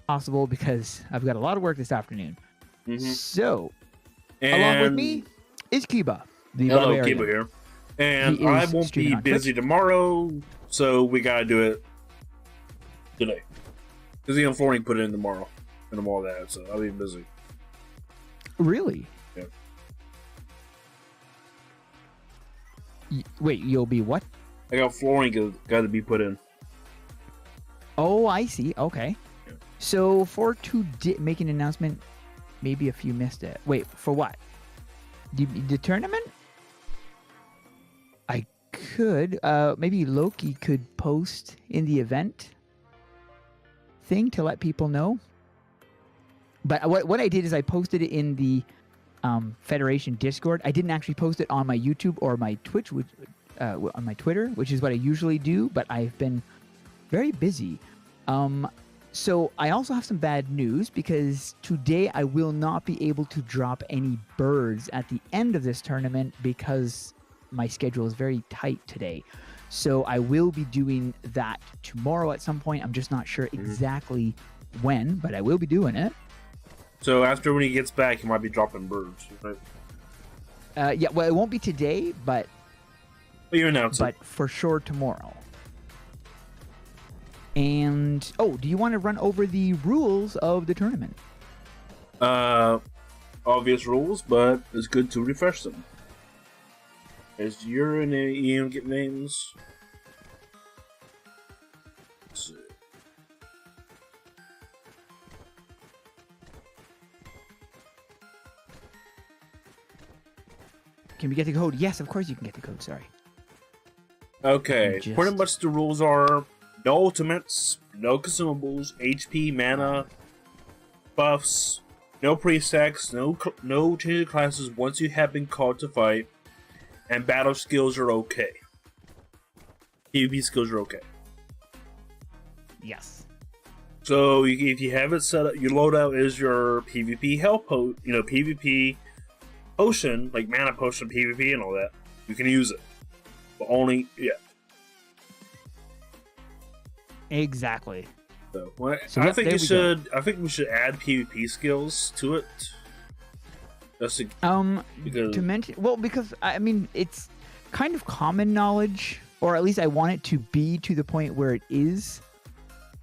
possible because I've got a lot of work this afternoon. So, and along with me is Kiba. The hello, barbarian. Kiba here. And I won't be busy tomorrow, so we gotta do it today. Because the flooring put it in tomorrow, and I'm all that, so I'll be busy. Really? Yeah. Wait, you'll be what? I got flooring got to be put in. Oh, I see. Okay. Yeah. So for make an announcement, maybe if you missed it. Wait, for what? The tournament? I could. Maybe Loki could post in the event thing to let people know. But what I did is I posted it in the Federation Discord. I didn't actually post it on my YouTube or my Twitch, on my Twitter, which is what I usually do. But I've been very busy. So I also have some bad news because today I will not be able to drop any birds at the end of this tournament because my schedule is very tight today. So I will be doing that tomorrow at some point. I'm just not sure exactly when, but I will be doing it. So after when he gets back, he might be dropping birds, right? Yeah, well, it won't be today, but you announce it. But for sure tomorrow. And, do you want to run over the rules of the tournament? Obvious rules, but it's good to refresh them. As you're in EM get names. Let's see. Can we get the code? Yes, of course you can get the code, sorry. Okay, pretty much the rules are no ultimates, no consumables, HP, mana, buffs, no pre-stacks, no change of classes once you have been called to fight, and battle skills are okay. PvP skills are okay. Yes. So if you have it set up, your loadout is your PvP health PvP potion, like mana potion, PvP, and all that. You can use it, but only Exactly. So, I think we should add PvP skills to it. Just to mention, because I mean it's kind of common knowledge, or at least I want it to be to the point where it is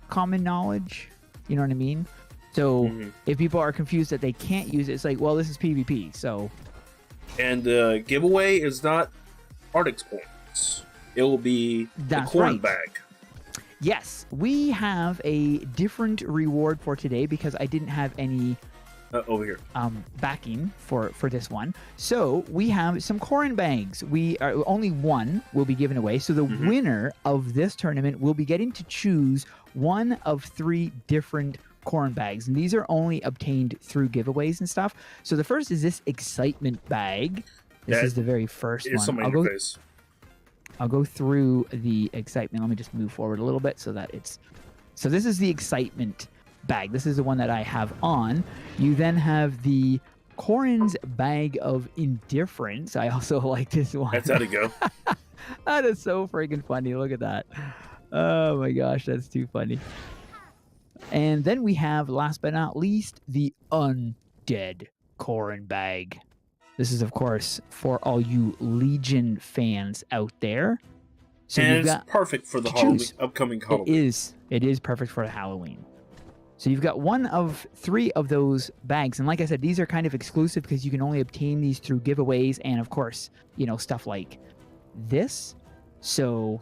common knowledge. You know what I mean? So if people are confused that they can't use it, it's like, well, this is PvP, so. And the giveaway is not Arctic points. It will be the corn bag. Yes, we have a different reward for today because I didn't have any over here backing for this one. So we have some corn bags. We are only one will be given away. So the winner of this tournament will be getting to choose one of 3 different corn bags, and these are only obtained through giveaways and stuff. So the first is this excitement bag. This is the very first one. I'll go through the excitement. Let me just move forward a little bit so that it's... So this is the excitement bag. This is the one that I have on. You then have the Corin's bag of indifference. I also like this one. That's how to go. That is so freaking funny. Look at that. Oh my gosh, that's too funny. And then we have, last but not least, the undead Corin bag. This is, of course, for all you Legion fans out there. So and it's perfect for the upcoming Halloween. It is perfect for the Halloween. So you've got one of 3 of those bags. And like I said, these are kind of exclusive because you can only obtain these through giveaways and, of course, stuff like this. So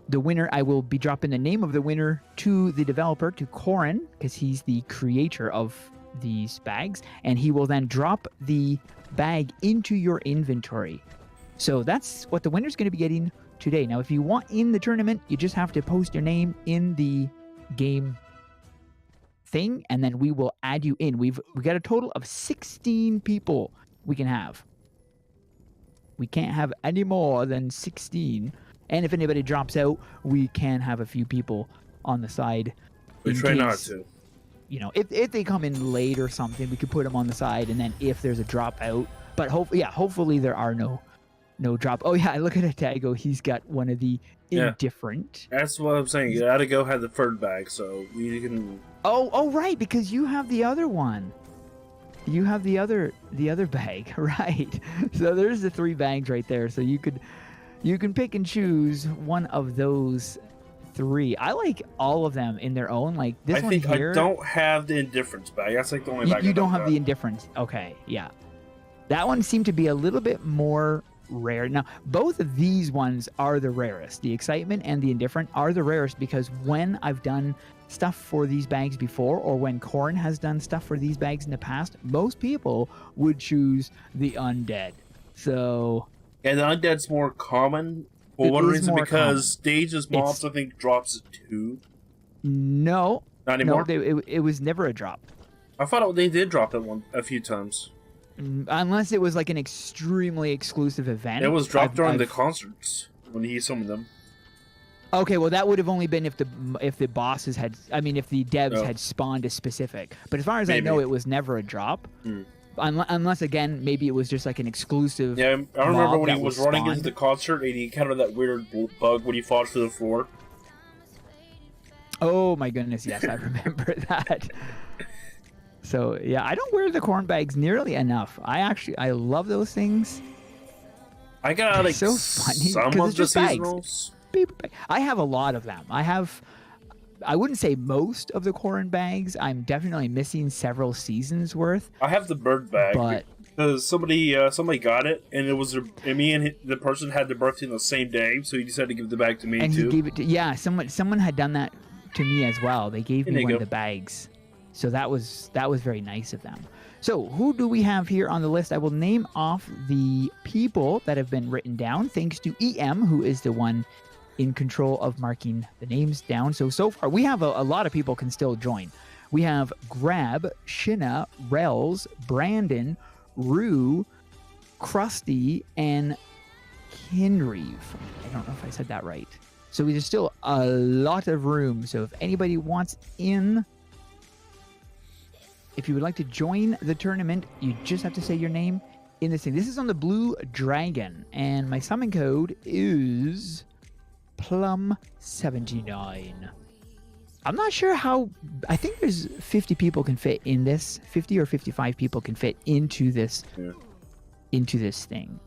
the winner, I will be dropping the name of the winner to the developer, to Corin, because he's the creator of these bags, and he will then drop the bag into your inventory. So that's what the winner's going to be getting today. Now, if you want in the tournament, you just have to post your name in the game thing, and then we will add you in. We got a total of 16 people we can have. We can't have any more than 16. And if anybody drops out, we can have a few people on the side. We try not to. If they come in late or something, we could put them on the side, and then if there's a dropout, but hopefully there are no no drop. Oh yeah, I look at a tag. Oh, he's got one of the indifferent. That's what I'm saying. You gotta go have the third bag, so we can. Oh right, because you have the other one. You have the other bag, right? So there's the 3 bags right there. So you can pick and choose one of those 3. I like all of them in their own. Like this one here. I don't have the indifference bag. That's like the only bag. You don't have the indifference. Okay, yeah. That one seemed to be a little bit more rare. Now, both of these ones are the rarest. The excitement and the indifferent are the rarest because when I've done stuff for these bags before, or when Corn has done stuff for these bags in the past, most people would choose the undead. So, and the undead's more common for one reason, because Stage's mobs I think drops it 2. No, not anymore. No, it was never a drop. I thought they did drop it a few times. Unless it was like an extremely exclusive event. It was dropped during the concerts when he summoned them. Okay, well that would have only been if the bosses had, I mean, if the devs had spawned a specific. But as far as I know, it was never a drop. Unless again, maybe it was just like an exclusive. Yeah, I remember when he was running into the concert and he encountered that weird bug when he falls to the floor. Oh my goodness, yes, I remember that. So yeah, I don't wear the corn bags nearly enough. I love those things. I got like so funny some of the seasonals. I have a lot of them. I wouldn't say most of the corn bags. I'm definitely missing several seasons worth. I have the bird bag, but because somebody got it, and it was me and the person had their birthday on the same day, so he decided to give the bag to me and too. He gave it to someone had done that to me as well. They gave me one of the bags, so that was very nice of them. So who do we have here on the list? I will name off the people that have been written down, thanks to EM, who is the one in control of marking the names down. So far, we have a lot of people can still join. We have Grab, Shinna, Rels, Brandon, Rue, Krusty, and Kinreeve. I don't know if I said that right. So there's still a lot of room. So if anybody wants in, if you would like to join the tournament, you just have to say your name in this thing. This is on the Blue Dragon, and my summon code is Plum79. I'm not sure how. I think there's 50 people can fit in this. 50 or 55 people can fit into this. Yeah. Into this thing.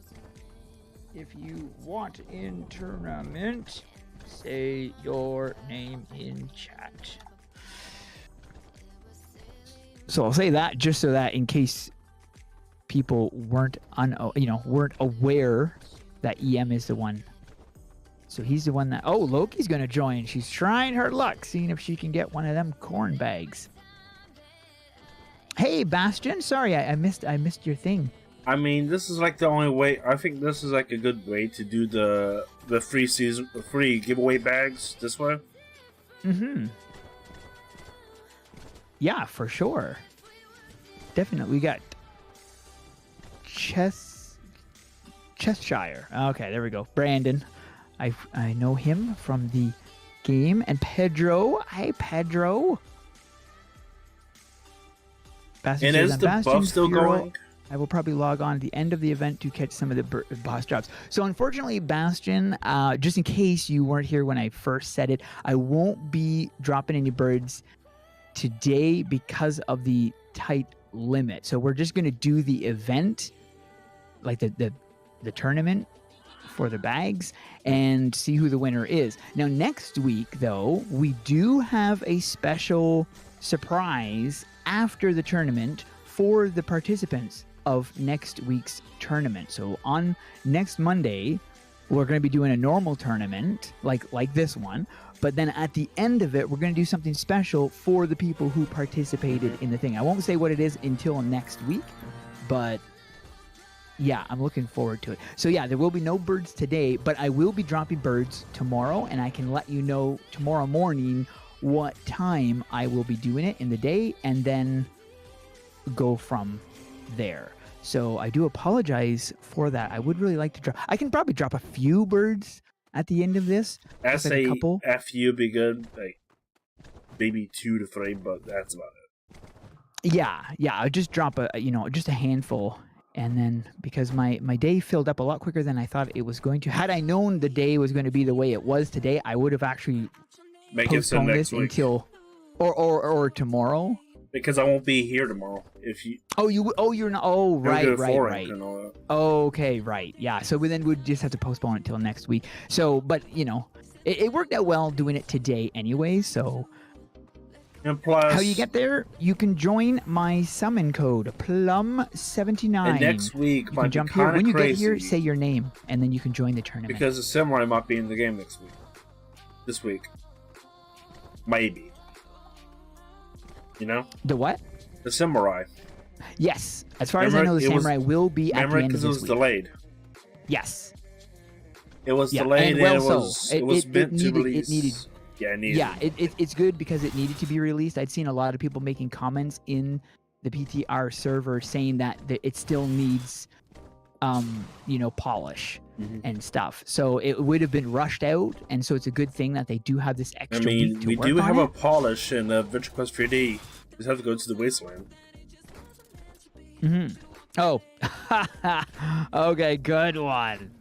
If you want in tournament, say your name in chat. So I'll say that just so that in case people weren't aware that EM is the one. So he's the one that... Oh, Loki's going to join. She's trying her luck, seeing if she can get one of them corn bags. Hey, Bastion. Sorry, I missed your thing. I mean, this is like the only way... I think this is like a good way to do the free giveaway bags this way. Mm-hmm. Yeah, for sure. Definitely. We got Cheshire. Okay, there we go. Brandon. I know him from the game. And Pedro. Hi, Pedro. And is the buff still going? I will probably log on at the end of the event to catch some of the boss drops. So unfortunately, Bastion, just in case you weren't here when I first said it, I won't be dropping any birds today because of the tight limit. So we're just going to do the event, like the tournament for the bags, and see who the winner is. Now next week though, we do have a special surprise after the tournament for the participants of next week's tournament. So on next Monday, we're going to be doing a normal tournament like this one, but then at the end of it, we're going to do something special for the people who participated in the thing. I won't say what it is until next week, but yeah, I'm looking forward to it. So yeah, there will be no birds today, but I will be dropping birds tomorrow, and I can let you know tomorrow morning what time I will be doing it in the day, and then go from there. So I do apologize for that. I would really like to drop... I can probably drop a few birds at the end of this. That's like a couple. FU be good, like maybe 2 to 3, but that's about it. Yeah, I'll just drop just a handful And then because my day filled up a lot quicker than I thought it was going to. Had I known the day was going to be the way it was today, I would have actually postponed this until or tomorrow. Because I won't be here tomorrow. If you you're not. Oh, right. Okay, right. Yeah. So then we'd just have to postpone it till next week. So, but you know, it worked out well doing it today anyway. So. And plus, how you get there? You can join my summon code Plum79. And next week, you can jump here. When you get here, say your name, and then you can join the tournament. Because the samurai might be in the game next week. This week, maybe. You know? The what? The samurai. Yes, as far as I know, the samurai will be at the end of this week. Because it was delayed. Yes. It was delayed, and it was meant to release. It's good because it needed to be released. I'd seen a lot of people making comments in the PTR server saying that it still needs, polish and stuff. So it would have been rushed out, and so it's a good thing that they do have this extra week to work on it. We do have a polish in AdventureQuest 3D. You just have to go to the wasteland. Oh. Okay, good one.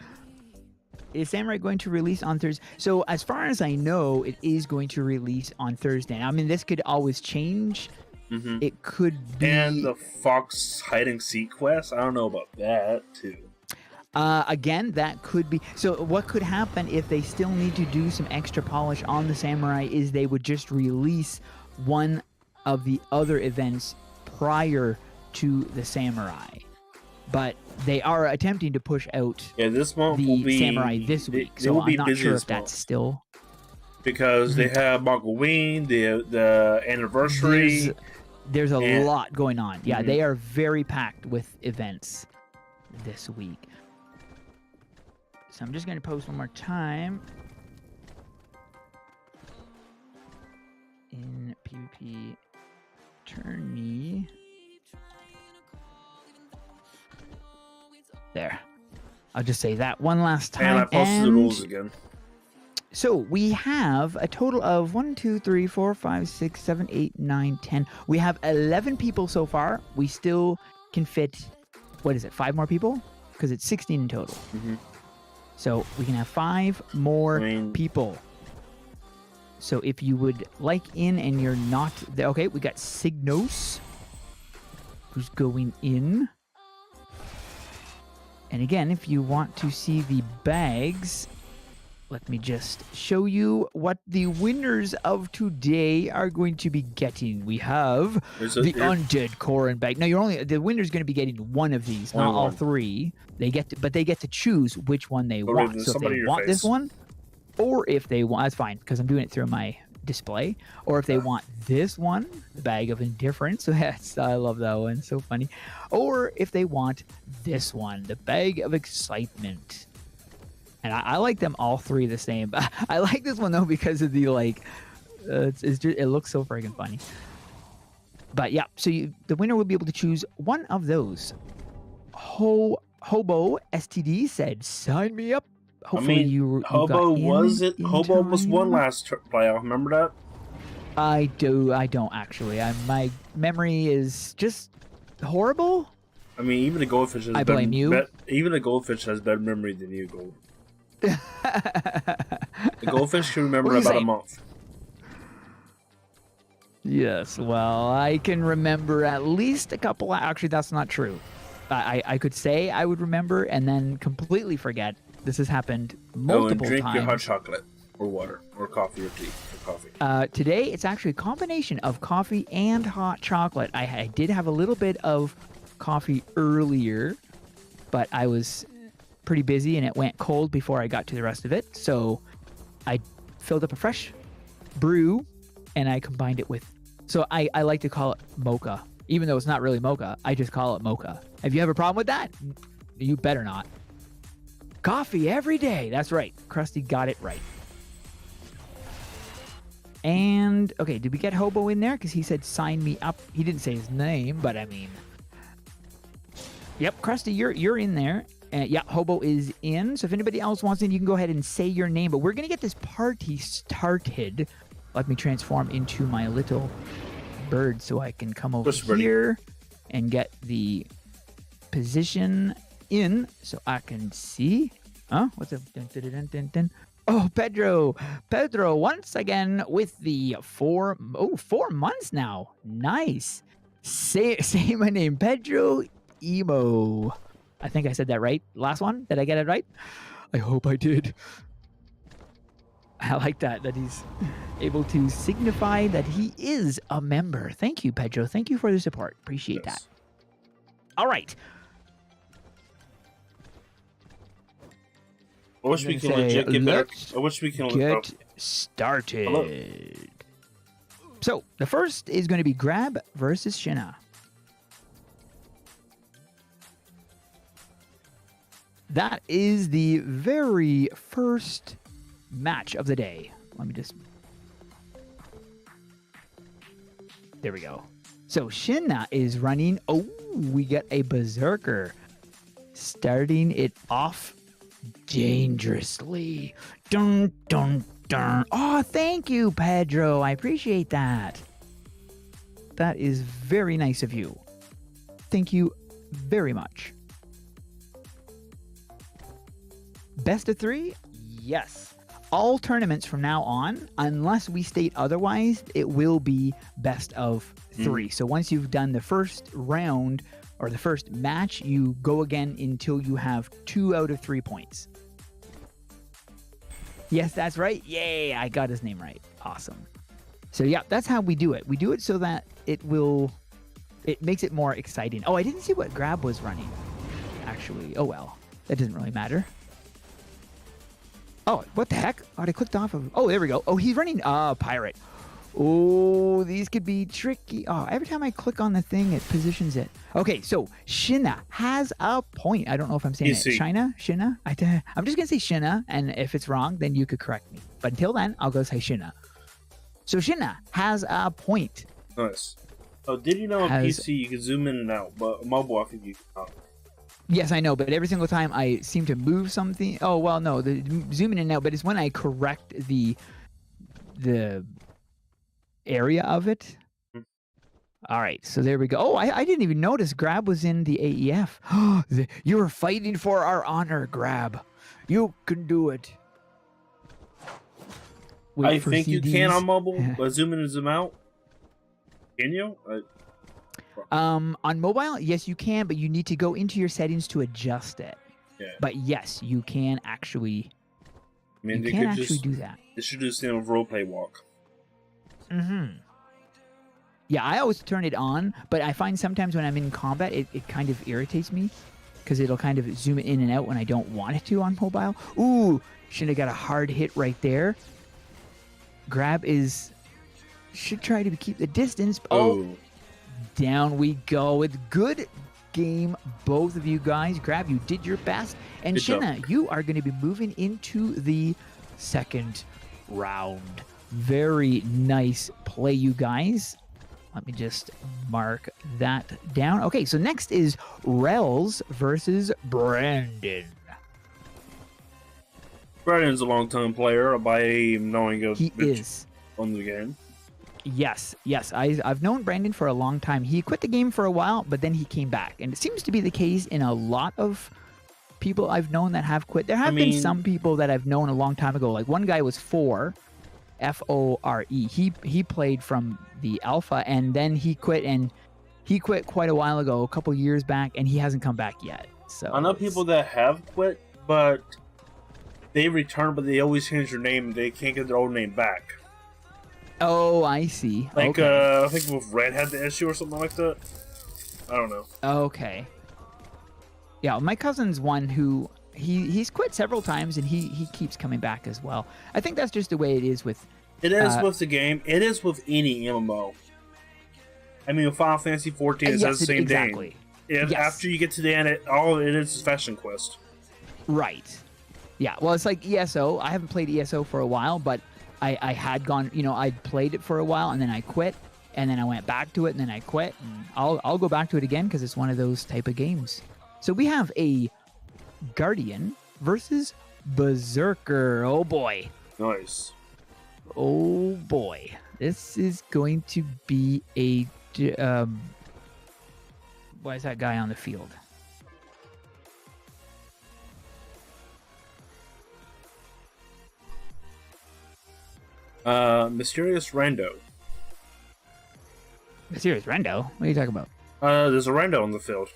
Is Samurai going to release on Thursday? So as far as I know, it is going to release on Thursday. I mean, this could always change. It could be... And the Fox hide-and-seek quest? I don't know about that, too. Again, that could be... So what could happen if they still need to do some extra polish on the Samurai is they would just release one of the other events prior to the Samurai. But they are attempting to push out this month the will be, Samurai this week, so I'm not sure if that's still... Because they have Halloween, the anniversary... There's a lot going on. Yeah, they are very packed with events this week. So I'm just going to post one more time. In PvP tourney... There. I'll just say that one last time. And I posted the rules again. So we have a total of 1, 2, 3, 4, 5, 6, 7, 8, 9, 10. We have 11 people so far. We still can fit, 5 more people? Because it's 16 in total. So we can have 5 more people. So if you would like in and you're not there. Okay, we got Signos, who's going in. And again, if you want to see the bags, let me just show you what the winners of today are going to be getting. We have the Undead Corrin bag. Now, the winner's going to be getting one of these, not all 3. They get to choose which one they want. So if they want this one, or if they want, that's fine because I'm doing it through my display, or if they want this one, the bag of indifference. I love that one, so funny. Or if they want this one, the bag of excitement. And I like them all 3 the same. I like this one though because of the it looks so friggin' funny. But yeah, so the winner will be able to choose one of those. Hobo STD said, "Sign me up." Hopefully you Hobo Hobo almost won last playoff. Remember that? I don't actually. My memory is just horrible. I mean, even the goldfish has even the goldfish has better memory than you, Gold. The goldfish can remember about a month. Yes, well, I can remember at least a couple. Actually, that's not true. I could say I would remember and then completely forget. This has happened multiple times. And drink your hot chocolate or water or coffee or tea or coffee. Today, it's actually a combination of coffee and hot chocolate. I did have a little bit of coffee earlier, but I was pretty busy and it went cold before I got to the rest of it. So I filled up a fresh brew and I combined it with... So I like to call it mocha. Even though it's not really mocha, I just call it mocha. If you have a problem with that, you better not. Coffee every day. That's right. Krusty got it right. And, okay, did we get Hobo in there? Because he said, sign me up. He didn't say his name, but I mean... Yep, Krusty, you're in there. Yeah, Hobo is in. So if anybody else wants in, you can go ahead and say your name. But we're going to get this party started. Let me transform into my little bird so I can come over here and get the position in so I can see. Huh? What's up? Dun, dun, dun, dun, dun. Oh, Pedro once again with the 4 months now. Nice. Say my name, Pedro Emo. I think I said that right. Last one, did I get it right? I hope I did. I like that he's able to signify that he is a member. Thank you, Pedro. Thank you for the support. Appreciate that. All right. I wish we can legit get better. I wish we can get started. Hello. So the first is going to be Grab versus Shinna. That is the very first match of the day. Let me just... There we go. So Shinna is running... Oh, we get a Berserker. Starting it off dangerously. Dun, dun, dun. Oh, thank you, Pedro. I appreciate that. That is very nice of you. Thank you very much. Best of 3? Yes. All tournaments from now on, unless we state otherwise, it will be best of 3. So once you've done the first round or the first match, you go again until you have 2 out of 3 points. Yes, that's right. Yay, I got his name right. Awesome. So yeah, that's how we do it. We do it so that it makes it more exciting. Oh, I didn't see what Grab was running, actually. Oh well, that doesn't really matter. Oh, what the heck? Oh, I clicked off of... Oh, there we go. Oh, he's running... Pirate. Oh, these could be tricky. Oh, every time I click on the thing, it positions it. Okay, so Shinna has a point. I don't know if I'm saying it. Shinna? I'm just going to say Shinna, and if it's wrong, then you could correct me. But until then, I'll go say Shinna. So Shinna has a point. Nice. Oh, did you know on PC you can zoom in and out, but mobile I think you can. Yes, I know, but every single time I seem to move something... Oh, well, no, the zoom in and out, but it's when I correct the area of it. All right, so there we go. Oh, I didn't even notice Grab was in the AEF. You were fighting for our honor, Grab. You can do it. I think you can on mobile, but zoom in and zoom out. Can you? On mobile, yes, you can, but you need to go into your settings to adjust it. Yeah. But yes, you can actually. I mean, you can actually do that. They should do the same with roleplay walk. Mm-hmm. Yeah, I always turn it on, but I find sometimes when I'm in combat, it kind of irritates me because it'll kind of zoom in and out when I don't want it to on mobile. Ooh, should have got a hard hit right there. Grab should try to keep the distance. Oh, down we go with good game, both of you guys. Grab, you did your best. And Shinna, you are going to be moving into the second round. Very nice play, you guys. Let me just mark that down. Okay, so next is Rels versus Brandon. Brandon's a long-time player by knowing of he is on the game. Yes. I've known Brandon for a long time. He quit the game for a while, but then he came back. And it seems to be the case in a lot of people I've known that have quit. There have been some people that I've known a long time ago. Like one guy was Fore. F-O-R-E. He played from the alpha, and then he quit, and he quit quite a while ago, a couple years back, and he hasn't come back yet. So I know people that have quit, but they return, but they always change their name. They can't get their old name back. Oh, I see. Like, okay. I think with Red had the issue or something like that. I don't know. Okay. Yeah, my cousin's one who... He's quit several times, and he keeps coming back as well. I think that's just the way it is with... It is with the game. It is with any MMO. I mean, with Final Fantasy 14, it has the same exactly. name. Yes. After you get to the end, all it is Fashion Quest. Right. Yeah, well, it's like ESO. I haven't played ESO for a while, but I had gone... I'd played it for a while, and then I quit, and then I went back to it, and then I quit. And I'll go back to it again, because it's one of those type of games. So we have a... Guardian versus Berserker. Oh boy. Nice. Oh boy. This is going to be a why is that guy on the field? Mysterious Rando. Mysterious Rando? What are you talking about? There's a Rando on the field.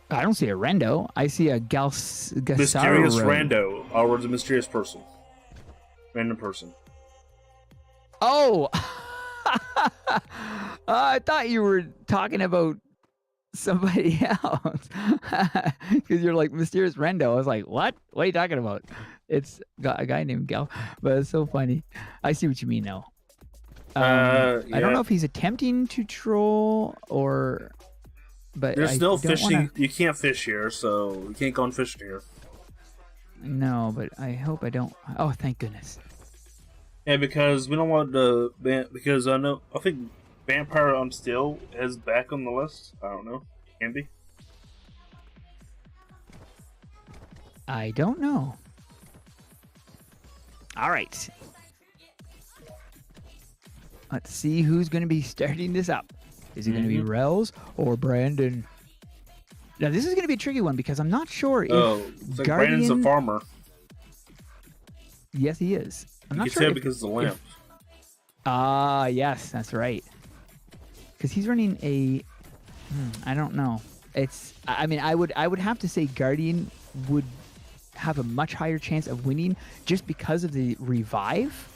I don't see a Rando. I see a Mysterious Rando. Our words, a mysterious person. Random person. Oh! I thought you were talking about somebody else. Because you're like, Mysterious Rando. I was like, what? What are you talking about? It's got a guy named Gal. But it's so funny. I see what you mean, though. Yeah. I don't know if he's attempting to troll or... But there's no fishing. You can't fish here, so you can't go on fishing here. No, but I hope I don't. Oh, thank goodness. Yeah, because we don't want the because I think Vampire on Steel is back on the list. I don't know. Can be. I don't know. All right. Let's see who's going to be starting this up. Is it going to be Rels or Brandon? Now, this is going to be a tricky one because I'm not sure if it's like Brandon's a farmer. Yes, he is. I'm not you sure can tell because of the lamp. Yes, that's right. Because he's running a... I don't know. It's... I mean, I would have to say Guardian would have a much higher chance of winning just because of the revive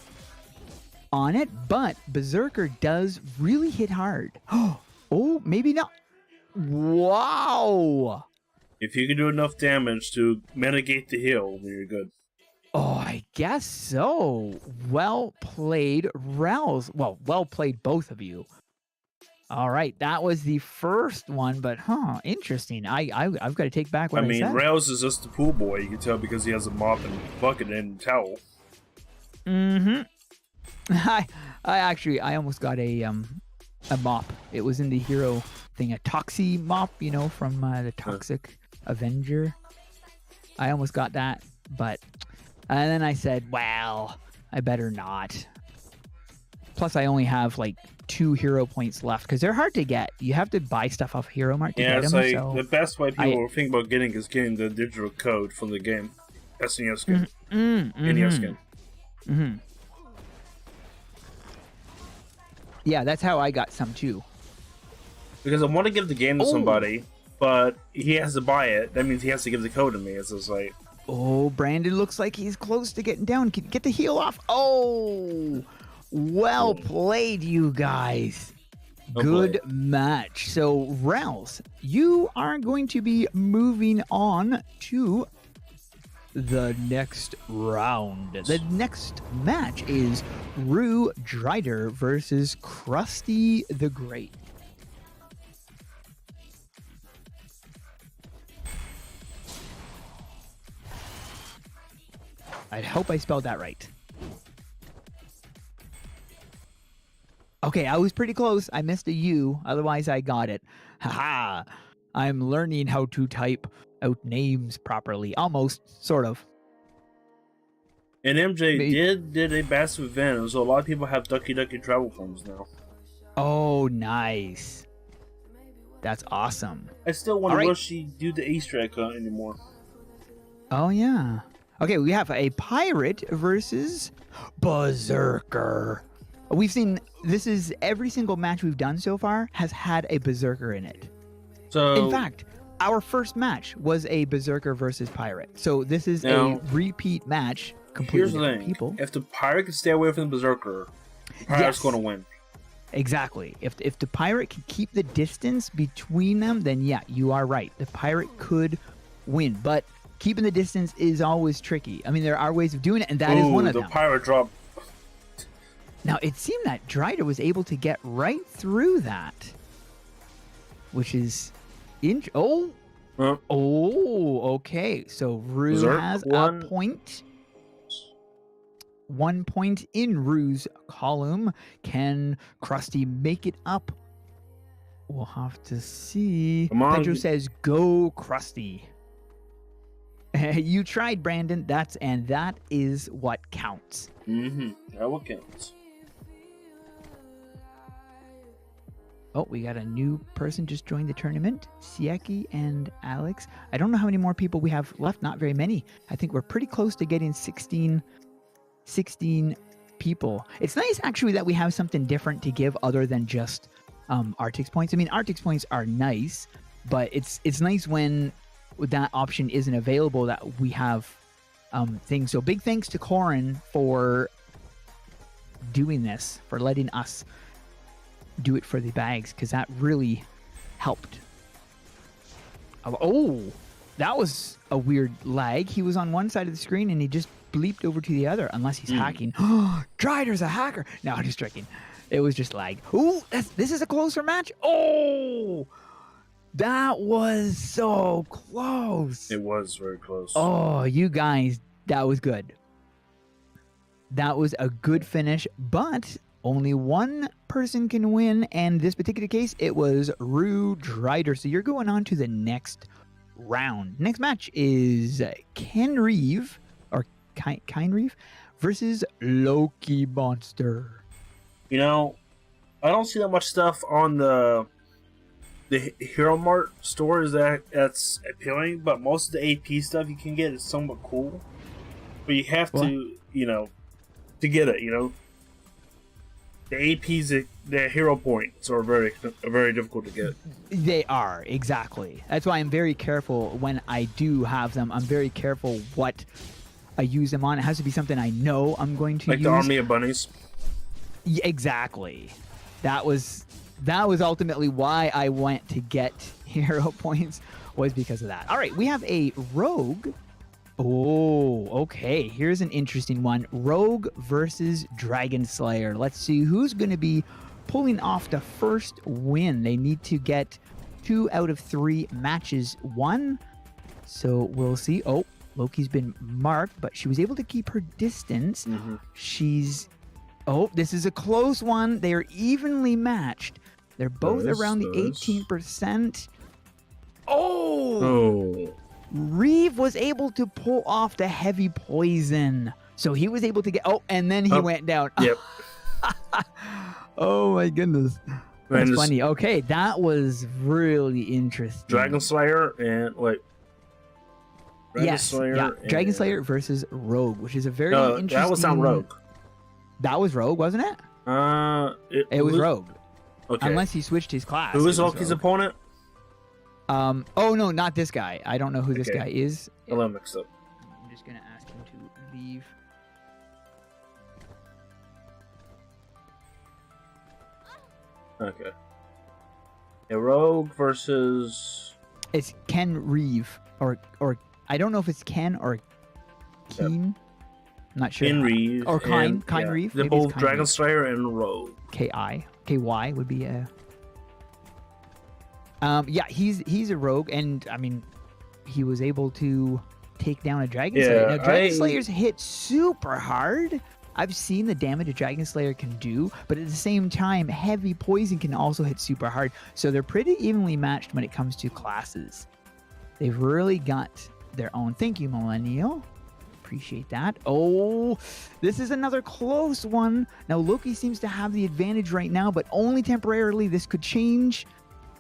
on it, but Berserker does really hit hard. Oh, maybe not. Wow. If you can do enough damage to mitigate the heal, then you're good. Oh, I guess so. Well played, Rels. Well played, both of you. All right, that was the first one, but interesting. I've got to take back what I said. Rails is just the pool boy. You can tell because he has a mop and bucket and towel. Mm-hmm. I almost got a mop. It was in the hero thing, a Toxie mop, from the Toxic Avenger. I almost got that, but and then I said, well, I better not. Plus, I only have like 2 hero points left because they're hard to get. You have to buy stuff off Hero Mart to get them. Like so the best way people think about getting is getting the digital code from the game. SNES skin. NES skin. Mm-hmm. Yeah, that's how I got some too. Because I want to give the game to somebody, but he has to buy it. That means he has to give the code to me. It's just like... Oh, Brandon looks like he's close to getting down. Get the heal off. Oh, well played, you guys. Good match. So, Rels, you are going to be moving on to the next round. The next match is Rue Drider versus Krusty the Great. I hope I spelled that right. Okay, I was pretty close. I missed a U. Otherwise, I got it. Haha. I'm learning how to type out names properly. Almost, sort of. And MJ did a massive event, so a lot of people have Ducky Ducky travel forms now. Oh, nice. That's awesome. I still wonder will she do the Easter egg hunt anymore. Oh, yeah. Okay, we have a pirate versus Berserker. We've seen, this is every single match we've done so far has had a Berserker in it. So, in fact, our first match was a Berserker versus pirate. So this is a repeat match. Completely different people. If the pirate can stay away from the Berserker, the pirate's going to win. Exactly. If the pirate can keep the distance between them, then yeah, you are right. The pirate could win, but keeping the distance is always tricky. I mean, there are ways of doing it, and that is one of them. The pirate drop. Now, it seemed that Drider was able to get right through that, which is... okay. So Rue has a point. 1 point in Rue's column. Can Krusty make it up? We'll have to see. Pedro says, go Krusty. You tried, Brandon. That is what counts. Mm-hmm. That what counts. Oh, we got a new person just joined the tournament. Sieki and Alex. I don't know how many more people we have left. Not very many. I think we're pretty close to getting 16 people. It's nice actually that we have something different to give other than just Arctic points. I mean, Arctic points are nice, but it's nice when that option isn't available that we have things. So big thanks to Corin for doing this, for letting us do it for the bags, because that really helped. Oh, that was a weird lag. He was on one side of the screen and he just bleeped over to the other, unless he's hacking. Drider's a hacker. No, I'm just tricking. It was just lag. Ooh, this is a closer match. Oh, that was so close. It was very close. Oh, you guys, that was good. That was a good finish, but only one person can win, and this particular case, it was Rue Drider. So you're going on to the next round. Next match is Ken Reeve, or Kine Reeve, versus Loki Monster. You know, I don't see that much stuff on the Hero Mart stores that's appealing, but most of the AP stuff you can get is somewhat cool. But you have to, to get it, the APs, the hero points are very difficult to get. They are, exactly. That's why I'm very careful when I do have them. I'm very careful what I use them on. It has to be something I know I'm going to use. Like the Army of Bunnies? Yeah, exactly. That was ultimately why I went to get hero points, was because of that. All right, we have a rogue. Oh, okay. Here's an interesting one. Rogue versus Dragon Slayer. Let's see who's going to be pulling off the first win. They need to get 2 out of 3 matches won. So we'll see. Oh, Loki's been marked, but she was able to keep her distance. Oh, this is a close one. They are evenly matched. They're both around the 18%. Oh! Reeve was able to pull off the heavy poison. So he was able to get... Oh, and then he went down. Yep. Oh, my goodness. That's funny. Okay, that was really interesting. Dragon Slayer and... Wait. Dragon Slayer versus Rogue, which is a very interesting... That was not Rogue. That was Rogue, wasn't it? It was Rogue. Okay. Unless he switched his class. Who was Loki's opponent? Oh, no, not this guy. I don't know who this guy is. A little mixed up. I'm just going to ask him to leave. Okay. A Rogue versus... It's Ken Reeve. Or I don't know if it's Ken or Keen. Yep. I'm not sure. Ken Reeve. Or Kine Reeve. They're both Dragon Slayer and Rogue. KY would be a... yeah, he's a rogue, and I mean, he was able to take down a Dragon Slayer. Now, Dragon Slayers hit super hard. I've seen the damage a Dragon Slayer can do, but at the same time, heavy poison can also hit super hard. So they're pretty evenly matched when it comes to classes. They've really got their own. Thank you, Millennial. Appreciate that. Oh, this is another close one. Now, Loki seems to have the advantage right now, but only temporarily. This could change.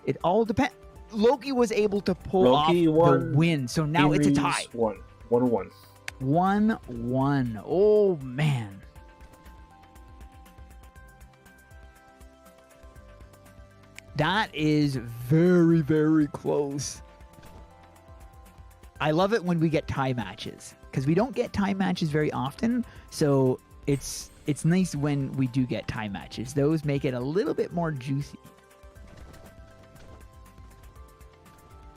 It all depends. Loki was able to pull off the win, so now it's a tie. 1-1. 1-1. Oh, man. That is very, very close. I love it when we get tie matches, because we don't get tie matches very often, so it's nice when we do get tie matches. Those make it a little bit more juicy.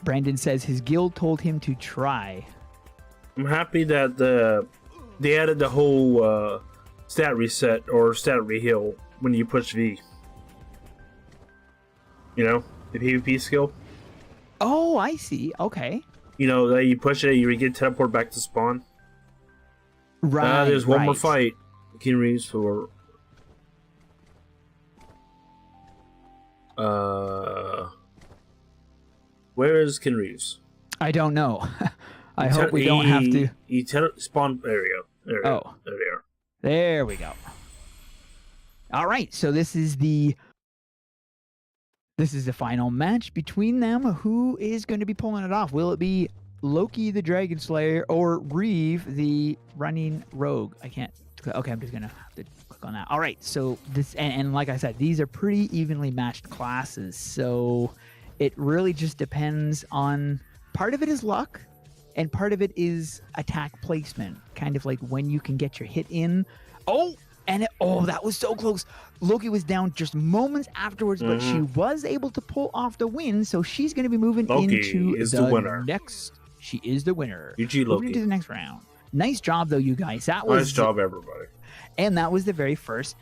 Brandon says his guild told him to try. I'm happy that they added the whole stat reset or stat reheal when you push V. You know, the PvP skill. Oh, I see. Okay. You know, that you push it, you get teleport back to spawn. Right. There's one more fight. Ken Reeves for... Where is Ken Reeves? I don't know. I hope we don't have to... Spawn... There we go. There we go. There they are. There we go. All right, so this is the final match between them. Who is going to be pulling it off? Will it be Loki the Dragon Slayer or Reeve the running rogue? I can't Okay, I'm just gonna have to click on that. All right, so this and like I said, these are pretty evenly matched classes. So it really just depends on. Part of it is luck, and part of it is attack placement. Kind of like when you can get your hit in. Oh, and that was so close. Loki was down just moments afterwards, but she was able to pull off the win. So she's going to be moving into the winner. Next. She is the winner. GG, Loki. Moving into the next round. Nice job, though, you guys. That was nice job, everybody. And that was the very first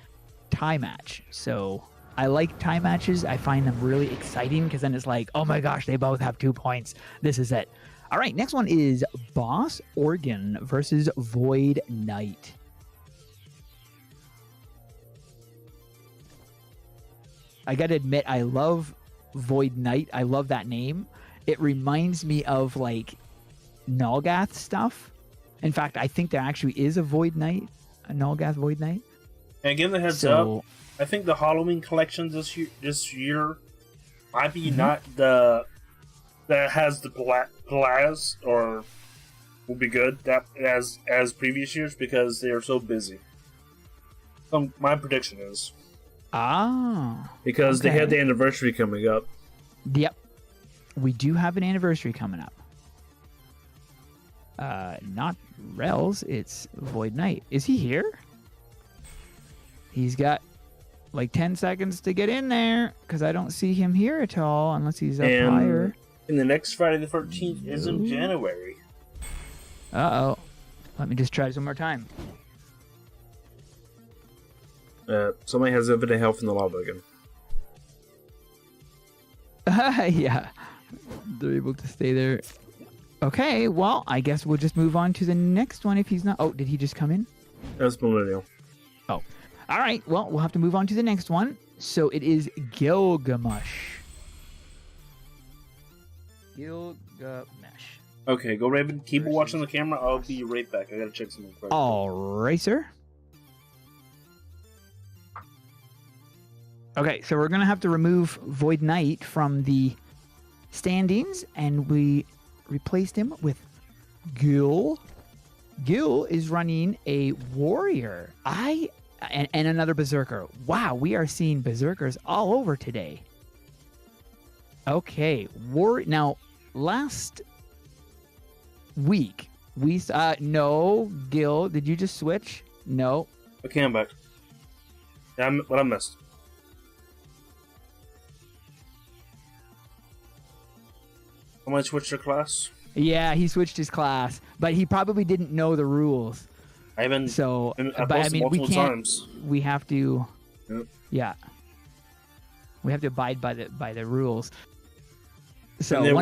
tie match. So I like tie matches. I find them really exciting because then it's like, oh my gosh, they both have 2 points. This is it. All right, next one is Boss Organ versus Void Knight. I gotta admit, I love Void Knight. I love that name. It reminds me of like Nulgath stuff. In fact, I think there actually is a Void Knight, a Nulgath Void Knight. And give the heads up, I think the Halloween collection this year might be not the that has the Plaz or will be good that as previous years because they are so busy. My prediction is because they had the anniversary coming up. Yep, we do have an anniversary coming up. Not Rels, it's Void Knight. Is he here? He's got like 10 seconds to get in there because I don't see him here at all unless he's up higher. And the next Friday the 13th is in January. Uh-oh. Let me just try some more time. Somebody has infinite health in the lava again. Yeah. They're able to stay there. Okay, well, I guess we'll just move on to the next one if he's not... Oh, did he just come in? That's Millennial. Oh. All right, well, we'll have to move on to the next one. So it is Gilgamesh. Gilgamesh. Okay, GoldRaven, keep watching the camera. I'll be right back. I gotta check something quick. All right, sir. Okay, so we're going to have to remove Void Knight from the standings, and we replaced him with Gil. Gil is running a warrior. And another berserker. Wow, we are seeing berserkers all over today. Okay, now last week we no, Gil, did you just switch? No. Okay, I'm back. Yeah, what I missed. Someone switched their class? Yeah, he switched his class, but he probably didn't know the rules. I haven't. So, but I mean, we can't. Times. We have to. Yep. Yeah. We have to abide by the rules. So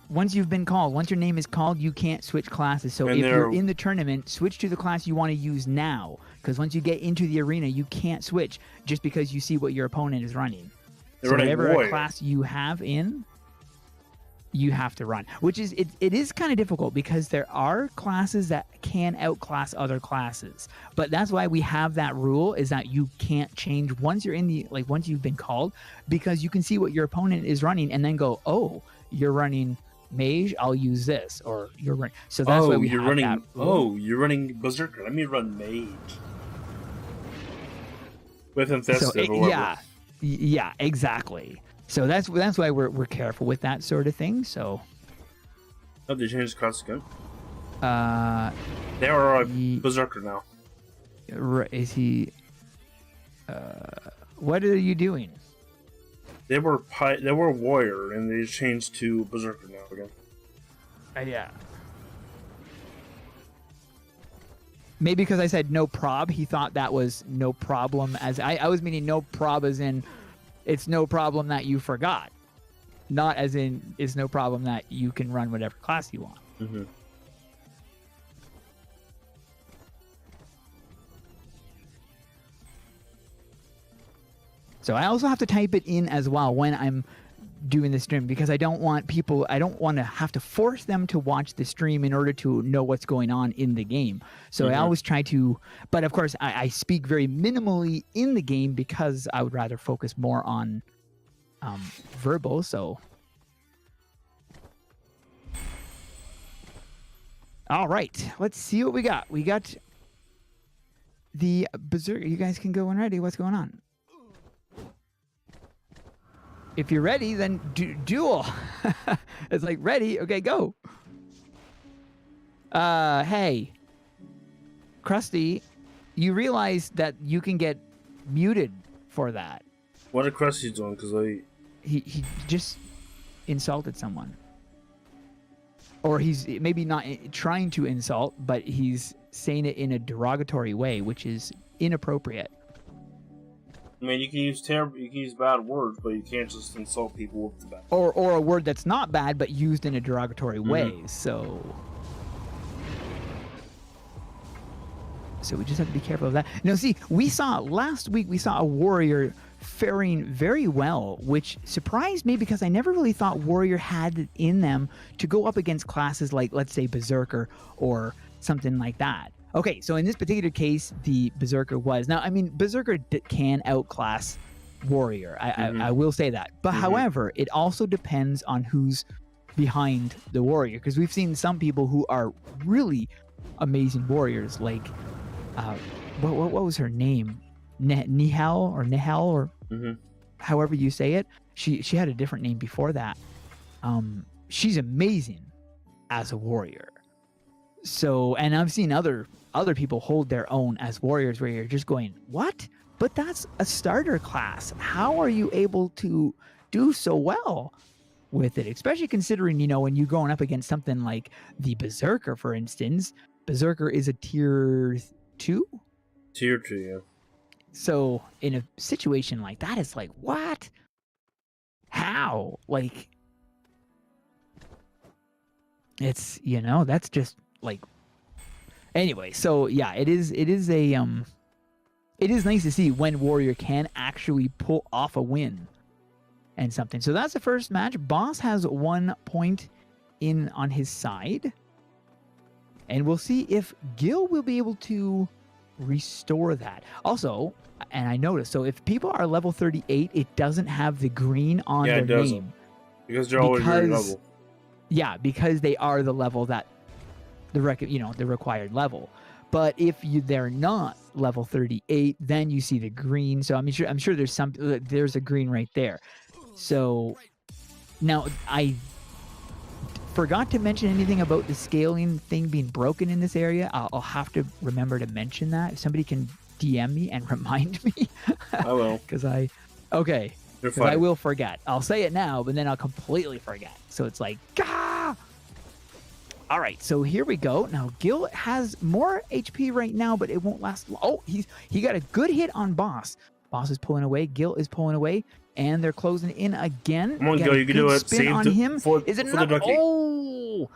once you've been called, once your name is called, you can't switch classes. So if you're in the tournament, switch to the class you want to use now. Because once you get into the arena, you can't switch just because you see what your opponent is running. So whatever class you have in, you have to run. Which is it is kind of difficult because there are classes that can outclass other classes. But that's why we have that rule, is that you can't change once you're in the once you've been called, because you can see what your opponent is running and then go, oh, you're running mage, I'll use this, or you're running. So that's why we have that rule. You're running berserker. Let me run mage with infested. Yeah, exactly. So that's why we're careful with that sort of thing. So. Oh, they changed class again. They are a berserker now. Is he? What are you doing? They were warrior, and they changed to berserker now again. Yeah. Maybe because I said no prob, he thought that was no problem. As I was meaning no prob as in it's no problem that you forgot, not as in it's no problem that you can run whatever class you want. Mm-hmm. So I also have to type it in as well when I'm doing the stream, because I don't want to have to force them to watch the stream in order to know what's going on in the game. So I always try to, but of course I speak very minimally in the game because I would rather focus more on verbal. So. All right, let's see what we got. We got the Berserker. You guys can go when ready. What's going on? If you're ready, then duel. It's like, ready? Okay, go. Hey. Krusty, you realize that you can get muted for that. What are Krusty doing? Because He just insulted someone. Or he's maybe not trying to insult, but he's saying it in a derogatory way, which is inappropriate. I mean, you can use bad words, but you can't just insult people with the bad. Or a word that's not bad, but used in a derogatory way. So we just have to be careful of that. Now, see, last week we saw a warrior faring very well, which surprised me because I never really thought warrior had it in them to go up against classes like, let's say, Berserker or something like that. Okay, so in this particular case, the Berserker was. Now, I mean, Berserker can outclass warrior. I will say that. But however, it also depends on who's behind the warrior, because we've seen some people who are really amazing warriors, like what was her name? Nihal or however you say it. She had a different name before that. She's amazing as a warrior. So, and I've seen other people hold their own as warriors where you're just going, what? But that's a starter class. How are you able to do so well with it? Especially considering, when you're going up against something like the Berserker, for instance. Berserker is a tier 2? Tier 2, yeah. So in a situation like that, it's like, what? How? Like, it's, that's just like, anyway. So yeah, it is nice to see when warrior can actually pull off a win and something. So that's the first match. Boss has 1 point in on his side, and we'll see if Gil will be able to restore that. Also, and I noticed, so if people are level 38, it doesn't have the green on their name. Because they're always your level. Yeah, because they are the level that the required level. But if they're not level 38, then you see the green. So I'm sure there's a green right there. So now I forgot to mention anything about the scaling thing being broken in this area. I'll have to remember to mention that. If somebody can DM me and remind me. I will. Because I will forget. I'll say it now, but then I'll completely forget. So it's like, gah! All right, so here we go. Now, Gil has more HP right now, but it won't last long. Oh, he got a good hit on Boss. Boss is pulling away. Gil is pulling away, and they're closing in again. Come on, Gil, you can do it. Spin on him. Is it enough? Oh,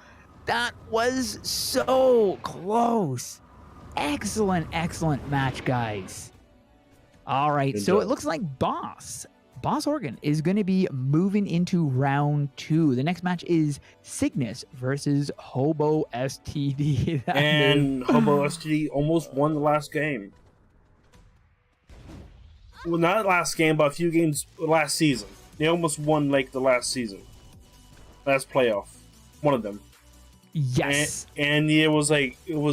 that was so close. Excellent, excellent match, guys. All right, so it looks like Boss Organ is going to be moving into round 2. The next match is Cygnus versus Hobo STD. Hobo STD almost won the last game. Well, not last game, but a few games last season. They almost won the last season. Last playoff. One of them. Yes. And it was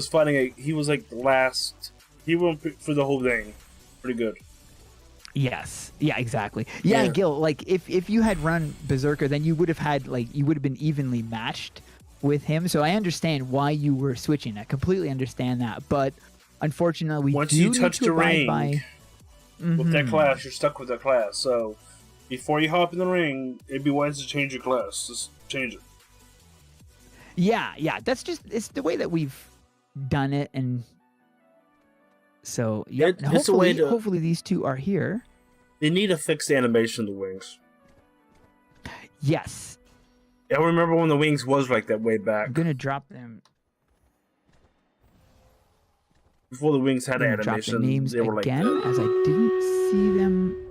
funny. He was the last. He went for the whole thing. Pretty good. Yes. Yeah, exactly. Yeah, Gil, if you had run Berserker, then you would have had you would have been evenly matched with him. So I understand why you were switching. I completely understand that. But unfortunately, once you touch the ring with that class, you're stuck with that class. So before you hop in the ring, it'd be wise to change your class. Just change it. Yeah. That's just it's the way that we've done it, and so yeah. Hopefully these two are here. They need to fix the animation of the wings. Yes. I remember when the wings was like that way back. I'm gonna drop them. Before the wings had animation, drop the names they were again, like that. as I didn't see them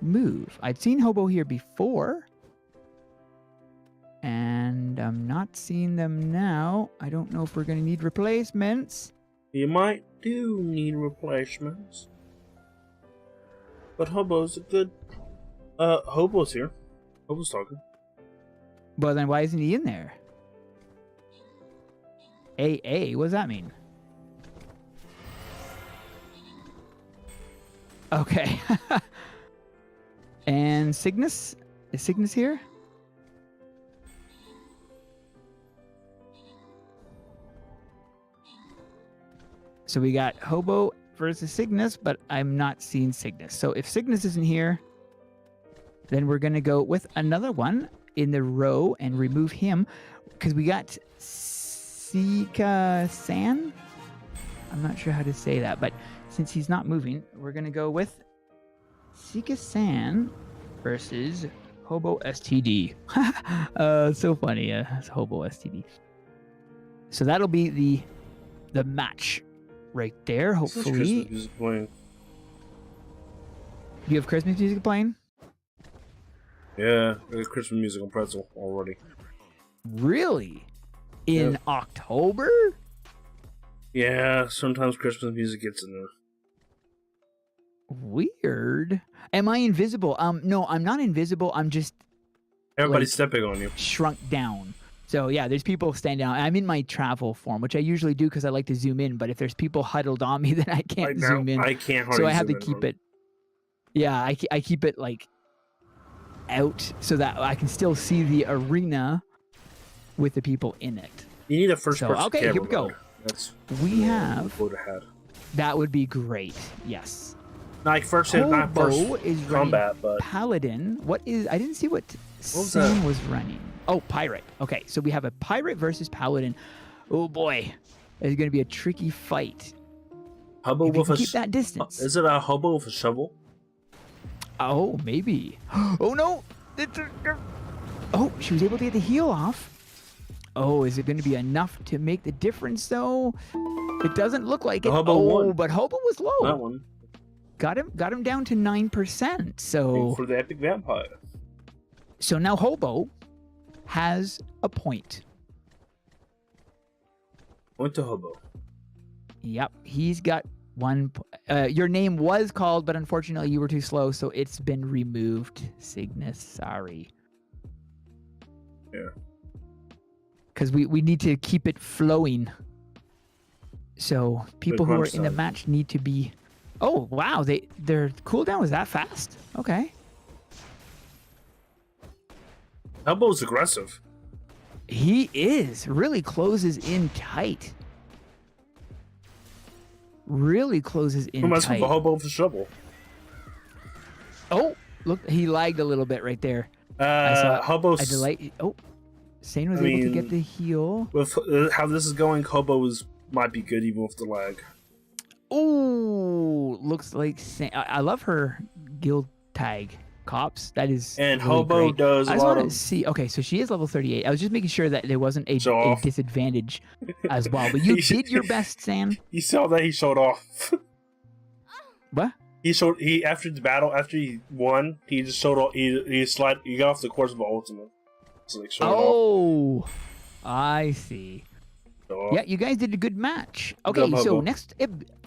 move. I'd seen Hobo here before, and I'm not seeing them now. I don't know if we're gonna need replacements. You might do need replacements. But Hobo's a good... Hobo's here. Hobo's talking. But then why isn't he in there? AA, what does that mean? Okay. And Cygnus? Is Cygnus here? So we got Hobo versus Cygnus, but I'm not seeing Cygnus. So if Cygnus isn't here, then we're going to go with another one in the row and remove him because we got Sika-san. I'm not sure how to say that, but since he's not moving, we're going to go with Sika-san versus Hobo STD. So funny, Hobo STD. So that'll be the match right there, hopefully. Do you have Christmas music playing? Yeah, there's Christmas music on Pretzel already. Really? In October? Yeah, sometimes Christmas music gets in there. Weird. Am I invisible? No, I'm not invisible. I'm just everybody's stepping on you. Shrunk down. So yeah, there's people standing out. I'm in my travel form, which I usually do because I like to zoom in. But if there's people huddled on me, then I can't zoom in. I can't. So I have to keep it. Yeah, I keep it like out so that I can still see the arena with the people in it. You need a first-person camera. Okay, here we go. We have. That would be great. Yes. Like first is combat, but Paladin. What is? I didn't see what Sam was running. Oh, pirate. Okay, so we have a pirate versus paladin. Oh boy, it's going to be a tricky fight. Hobo with a keep that distance. Is it a hobo with a shovel? Oh, maybe. Oh no! Oh, she was able to get the heal off. Oh, is it going to be enough to make the difference though? It doesn't look like it. Hobo won. But Hobo was low. That one. Got him down to 9%. So for the epic vampire. So now Hobo has a point. Point to Hobo. Yep, he's got one. Your name was called, but unfortunately you were too slow, so it's been removed. Cygnus, sorry. Yeah. Because we need to keep it flowing. So people who are in the match need to be. Oh wow, their cooldown was that fast. Okay. Hobo's aggressive. He is. Really closes in tight. Really closes in tight. Who messed with the Hobo with the shovel? Oh, look, he lagged a little bit right there. Hobo's. I delight. Oh, Sane was able to get the heal. With how this is going, Hobo's might be good even with the lag. Oh, looks like I love her guild tag. Cops, that is and really Hobo great. does I just want to see. Okay, so she is level 38. I was just making sure that there wasn't a disadvantage as well. But you did your best, Sam. You saw that he showed off. What? He after the battle, after he won, he just showed off. He got off the course of the ultimate. So like showed off. I see. Yeah, you guys did a good match. Okay, so next,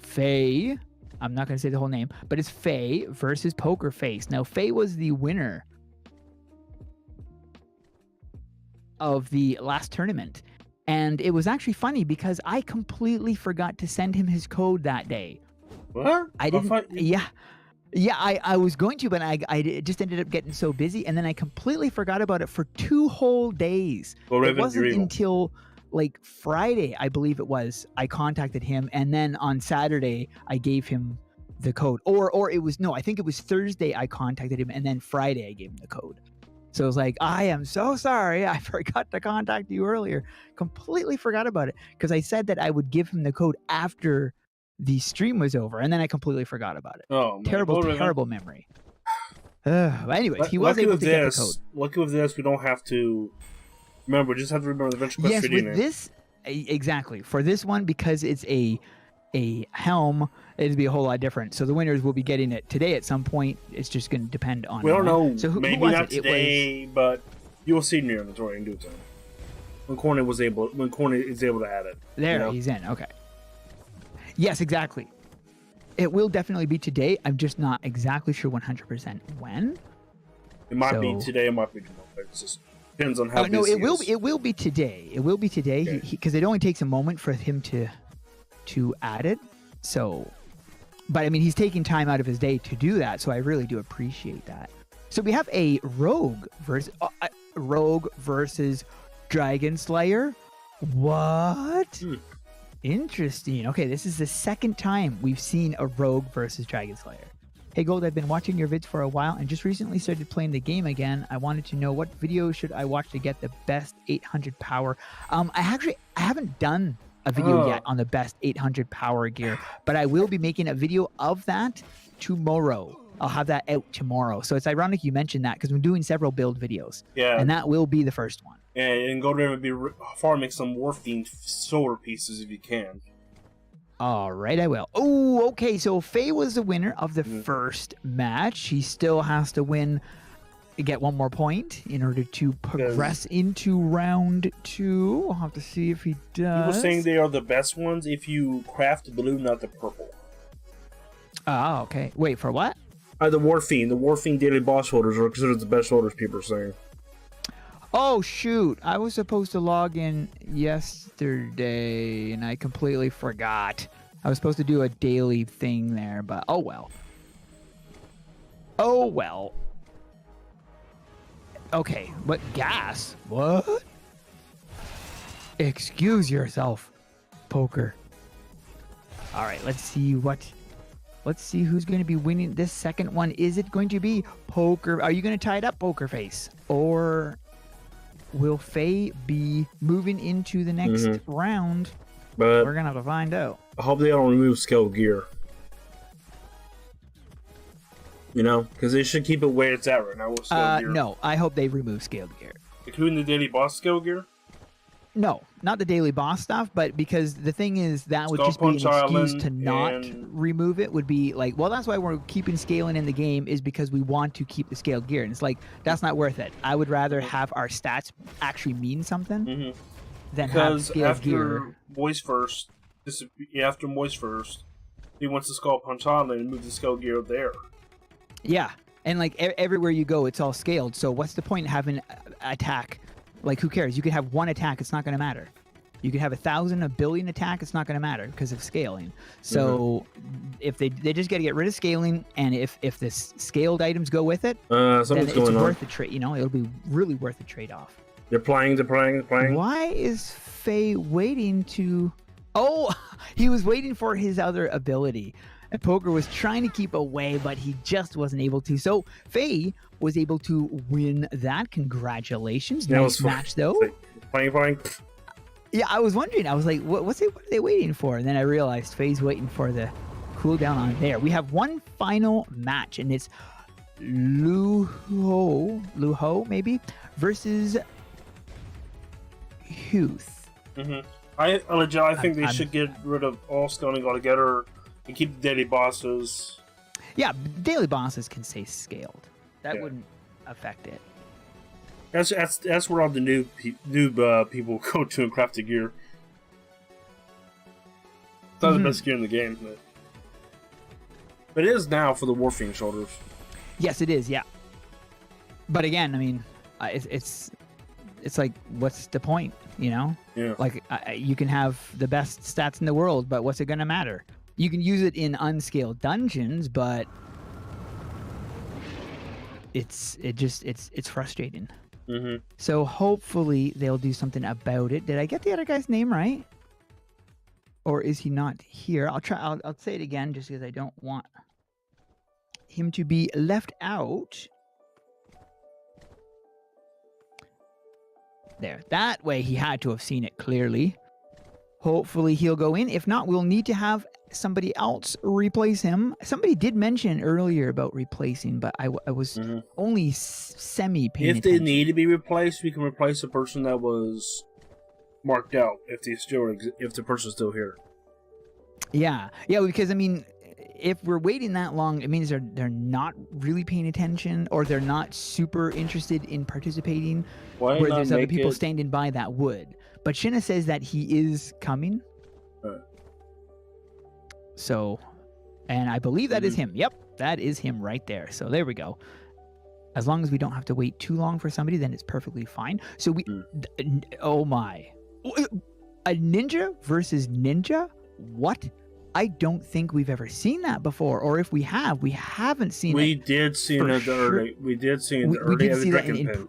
Faye. I'm not going to say the whole name, but it's Faye versus Poker Face. Now, Faye was the winner of the last tournament. And it was actually funny because I completely forgot to send him his code that day. What? I didn't. Yeah, I was going to, but I just ended up getting so busy. And then I completely forgot about it for 2 whole days. It wasn't until like Friday, I believe it was, I contacted him, and then on Saturday I gave him the code, or it was, no, I think it was Thursday I contacted him, and then Friday I gave him the code. So it was like, I am so sorry, I forgot to contact you earlier. Completely forgot about it because I said that I would give him the code after the stream was over, and then I completely forgot about it. Oh, man. Terrible memory. Anyways, he was able to get the code. Lucky with this, we don't have to. Remember, just have to remember the AdventureQuest. Yes, with this, exactly. For this one, because it's a helm, it'd be a whole lot different. So the winners will be getting it today at some point. It's just going to depend on. We don't know. So maybe who not today, but you will see in your inventory in due time. When Corny is able to add it. There, he's in. Okay. Yes, exactly. It will definitely be today. I'm just not exactly sure 100% when. It might be today. It might be tomorrow. It's just. Depends on how no, it will be today. It will be today because it only takes a moment for him to add it. So But I mean, he's taking time out of his day to do that, so I really do appreciate that. So we have a rogue versus Dragon Slayer. What? Interesting. Okay, this is the second time we've seen a rogue versus Dragon Slayer. Hey Gold, I've been watching your vids for a while and just recently started playing the game again. I wanted to know what video should I watch to get the best 800 power. I haven't done a video yet on the best 800 power gear, but I will be making a video of that tomorrow. I'll have that out tomorrow. So it's ironic you mentioned that because we're doing several build videos. Yeah. And that will be the first one. Yeah, and GoldRaven would be farming some morphine solar pieces if you can. All right, I will. Oh, okay. So Faye was the winner of the first match. She still has to get one more point in order to progress into round 2. I'll have to see if he does. People saying they are the best ones if you craft the blue, not the purple. Oh, okay. Wait, for what? The Morphine daily boss holders are considered the best holders, people are saying. Oh, shoot. I was supposed to log in yesterday, and I completely forgot. I was supposed to do a daily thing there, but oh well. Oh well. Okay, but gas? What? Excuse yourself, Poker. All right, let's see who's going to be winning this second one. Is it going to be Poker? Are you going to tie it up, Poker Face? Or will Faye be moving into the next round? But we're going to have to find out. I hope they don't remove scale gear. You know, because they should keep it where it's at right now with scale gear. No, I hope they remove scaled gear. Including the daily boss scale gear? No, not the daily boss stuff, but because the thing is that would just be an excuse to not remove it. Would be like, well, that's why we're keeping scaling in the game, is because we want to keep the scaled gear. And it's like, that's not worth it. I would rather have our stats actually mean something than have scaled gear. After Moist first, he wants to Skull Punch Island and move the scale gear there. Yeah, and like everywhere you go, it's all scaled. So what's the point in having attack? Like, who cares? You could have one attack, it's not going to matter. You could have 1,000, 1 billion attack, it's not going to matter because of scaling. So if they just got to get rid of scaling, and if the scaled items go with it, then it's worth the trade. You know, it'll be really worth the trade-off. They're playing. Why is Faye waiting to... Oh, he was waiting for his other ability. And Poker was trying to keep away, but he just wasn't able to. So Faye was able to win that. Congratulations. Nice match, though. Playing. Yeah, I was wondering. I was like, what are they waiting for? And then I realized Faye's waiting for the cooldown on there. We have one final match, and it's Luho maybe, versus Huth. I think they should get rid of all scaling altogether and keep the daily bosses. Yeah, daily bosses can stay scaled. That wouldn't affect it. That's where all the noob people go to and craft the gear. It's not the best gear in the game, but it is now for the Warfiend shoulders. Yes, it is. Yeah, but again, I mean, it's like, what's the point? You know? Yeah. Like, you can have the best stats in the world, but what's it gonna matter? You can use it in unscaled dungeons, but it's frustrating. So hopefully they'll do something about it. Did I get the other guy's name right? Or is he not here? I'll say it again just because I don't want him to be left out. There. That way he had to have seen it clearly. Hopefully he'll go in. If not, we'll need to have somebody else replace him. Somebody did mention earlier about replacing, but I was only semi-paying attention. If they need to be replaced, we can replace the person that was marked out if the person's still here. Yeah, because I mean, if we're waiting that long, it means they're not really paying attention, or they're not super interested in participating. Where there's other people standing by that would. But Shinna says that he is coming. So, and I believe that is him. Yep, that is him right there. So there we go. As long as we don't have to wait too long for somebody, then it's perfectly fine. So oh my. A ninja versus ninja? What? I don't think we've ever seen that before, or if we have, we haven't seen it. We did see it in the early. We did see in the early of the Dragon Pit.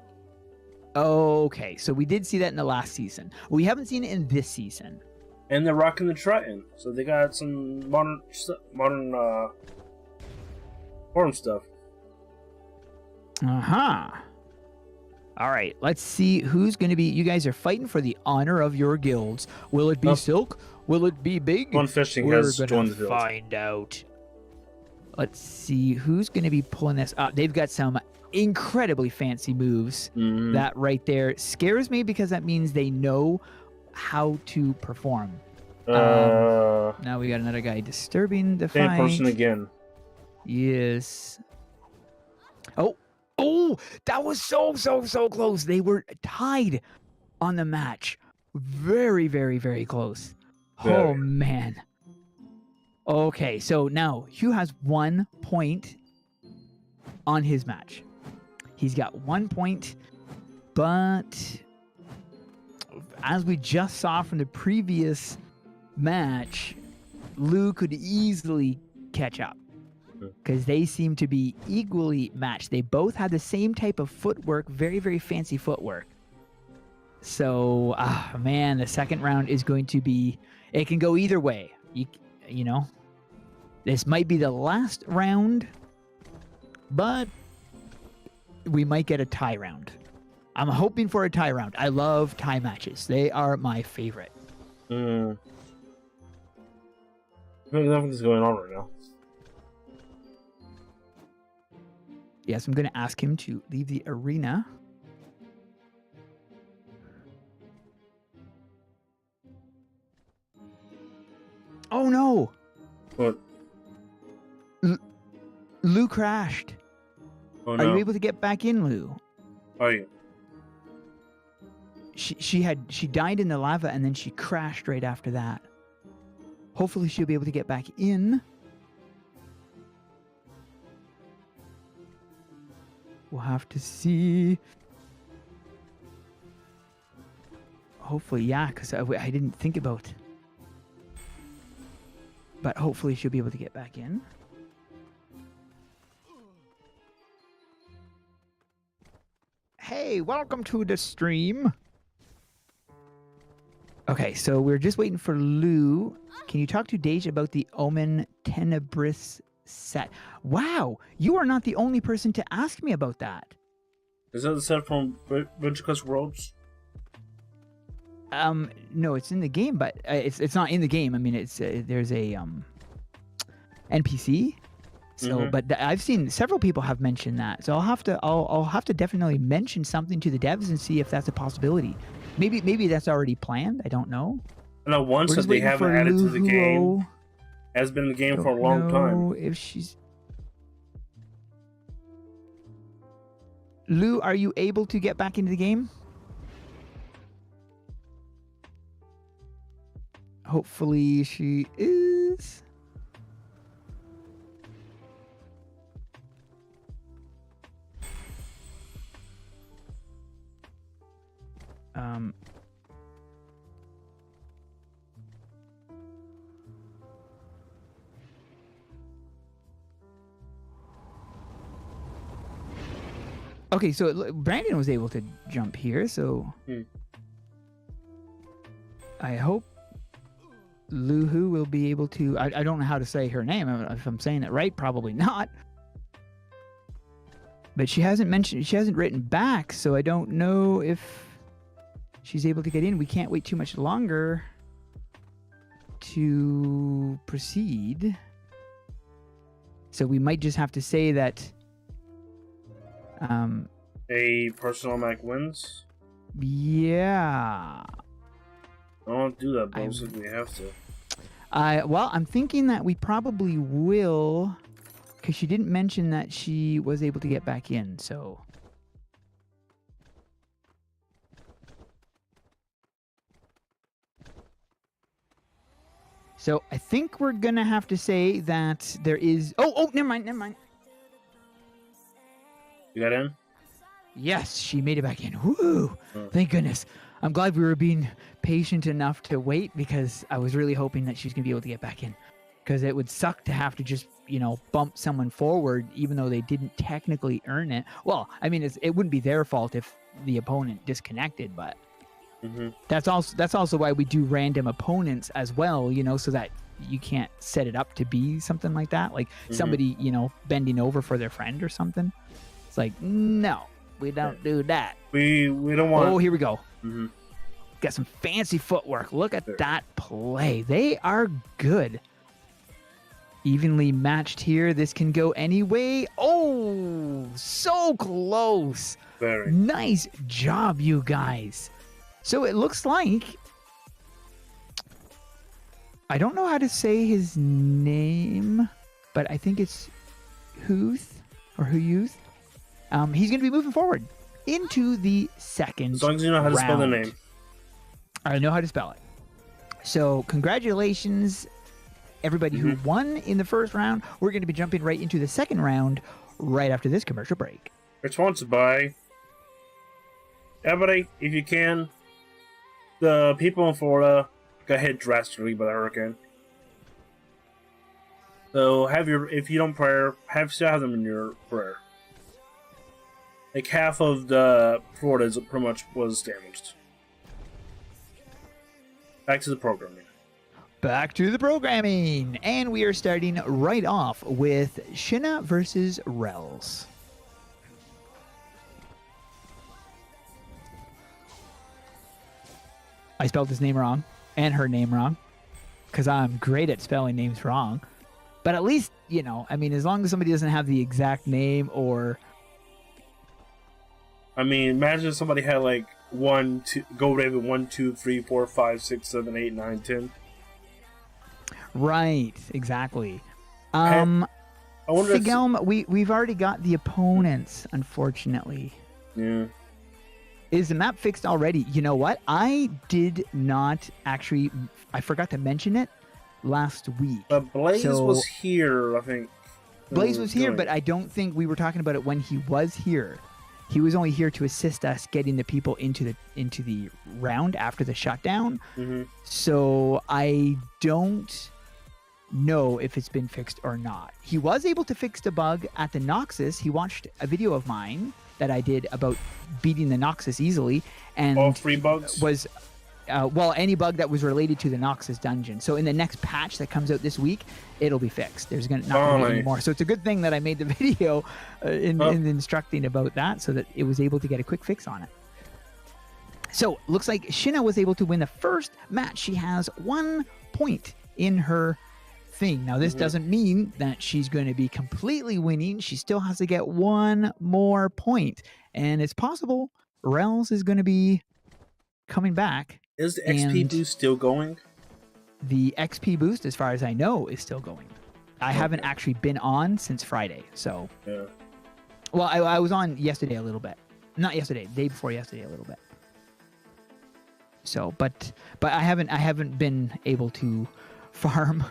Okay, so we did see that in the last season. We haven't seen it in this season. And the Rock and the Triton. So they got some modern form stuff. All right, let's see who's going to be. You guys are fighting for the honor of your guilds. Will it be Silk? Will it be Big? One Fishing has joined the guild. Find out. Let's see who's going to be pulling this up. They've got some incredibly fancy moves. That right there scares me because that means they know how to perform. Now we got another guy disturbing the fight. Same person again. Yes. Oh, that was so close. They were tied on the match. Very, very, very close. Oh, man. Okay, so now Hugh has 1 point on his match. He's got 1 point, but as we just saw from the previous match, Lou could easily catch up because they seem to be equally matched. They both had the same type of footwork, very, very fancy footwork. So, man, the second round is going to be, it can go either way. You know, this might be the last round, but we might get a tie round. I'm hoping for a tie round. I love tie matches. They are my favorite. I think nothing's going on right now. Yes, I'm going to ask him to leave the arena. Oh, no. What? Lou crashed. Oh, no. Are you able to get back in, Lou? Are you? She died in the lava and then she crashed right after that. Hopefully she'll be able to get back in. We'll have to see. Hopefully, yeah, because I didn't think about. But hopefully she'll be able to get back in. Hey, welcome to the stream. Okay, so we're just waiting for Lou. Can you talk to Deja about the Omen Tenebris set? Wow, you are not the only person to ask me about that. Is that the set from AdventureQuest Worlds? No, it's in the game, but it's not in the game. I mean, it's there's a NPC. So, but I've seen several people have mentioned that. So I'll have to definitely mention something to the devs and see if that's a possibility. Maybe that's already planned. I don't know. No, once that they haven't added to the game. Has been in the game for a long time. If she's Lou, are you able to get back into the game? Hopefully she is. Okay, so Brandon was able to jump here, so I hope Luhu will be able to. I don't know how to say her name. If I'm saying it right, probably not. But she hasn't written back, so I don't know if she's able to get in. We can't wait too much longer to proceed. So we might just have to say that a personal Mac wins? Yeah. I don't do that, but we have to. Well, I'm thinking that we probably will, because she didn't mention that she was able to get back in, so. So I think we're going to have to say that there is... Oh, never mind. You got in? Yes, she made it back in. Woo! Thank goodness. I'm glad we were being patient enough to wait because I was really hoping that she was going to be able to get back in. because it would suck to have to just, bump someone forward even though they didn't technically earn it. Well, I mean, it wouldn't be their fault if the opponent disconnected, but that's also why we do random opponents as well, so that you can't set it up to be something like that, like somebody, bending over for their friend or something. It's like, no, we don't do that. We don't want. Oh, here we go. Got some fancy footwork. Look at that play. They are good. Evenly matched here. This can go any way. Oh, so close. Very nice job, you guys. So it looks like, I don't know how to say his name, but I think it's Huth or Huyuth. He's going to be moving forward into the second round. As long as you know how to spell the name. I know how to spell it. So congratulations, everybody who won in the first round. We're going to be jumping right into the second round right after this commercial break. It's sponsored by everybody, if you can. The people in Florida got hit drastically by the hurricane. So if you don't pray, still have them in your prayer. Like half of the Florida pretty much was damaged. Back to the programming. Back to the programming. And we are starting right off with Shinna versus Rels. I spelled his name wrong and her name wrong because I'm great at spelling names wrong. But at least, as long as somebody doesn't have the exact name or... imagine if somebody had like GoldRaven 1, 2, 3, 4, 5, 6, 7, 8, 9, 10. Right, exactly. I wonder Figelm, we've already got the opponents, unfortunately. Yeah. Is the map fixed already? You know what? I did not actually... I forgot to mention it last week. But Blaze was here, I think. Blaze was here, but I don't think we were talking about it when he was here. He was only here to assist us getting the people into the round after the shutdown. So I don't know if it's been fixed or not. He was able to fix the bug at the Noxus. He watched a video of mine that I did about beating the Noxus easily, and all 3 bugs was any bug that was related to the Noxus dungeon. So in the next patch that comes out this week, it'll be fixed. There's not going to be any more. So it's a good thing that I made the video in instructing about that, so that it was able to get a quick fix on it. So looks like Shinna was able to win the first match. She has 1 point in her thing. Now this doesn't mean that she's going to be completely winning. She still has to get 1 more point, and it's possible Rels is going to be coming back. Is the XP boost still going? The XP boost, as far as I know, is still going. I haven't actually been on since Friday, so... Yeah. Well, I was on yesterday a little bit. Not yesterday, day before yesterday a little bit. So, but I haven't been able to farm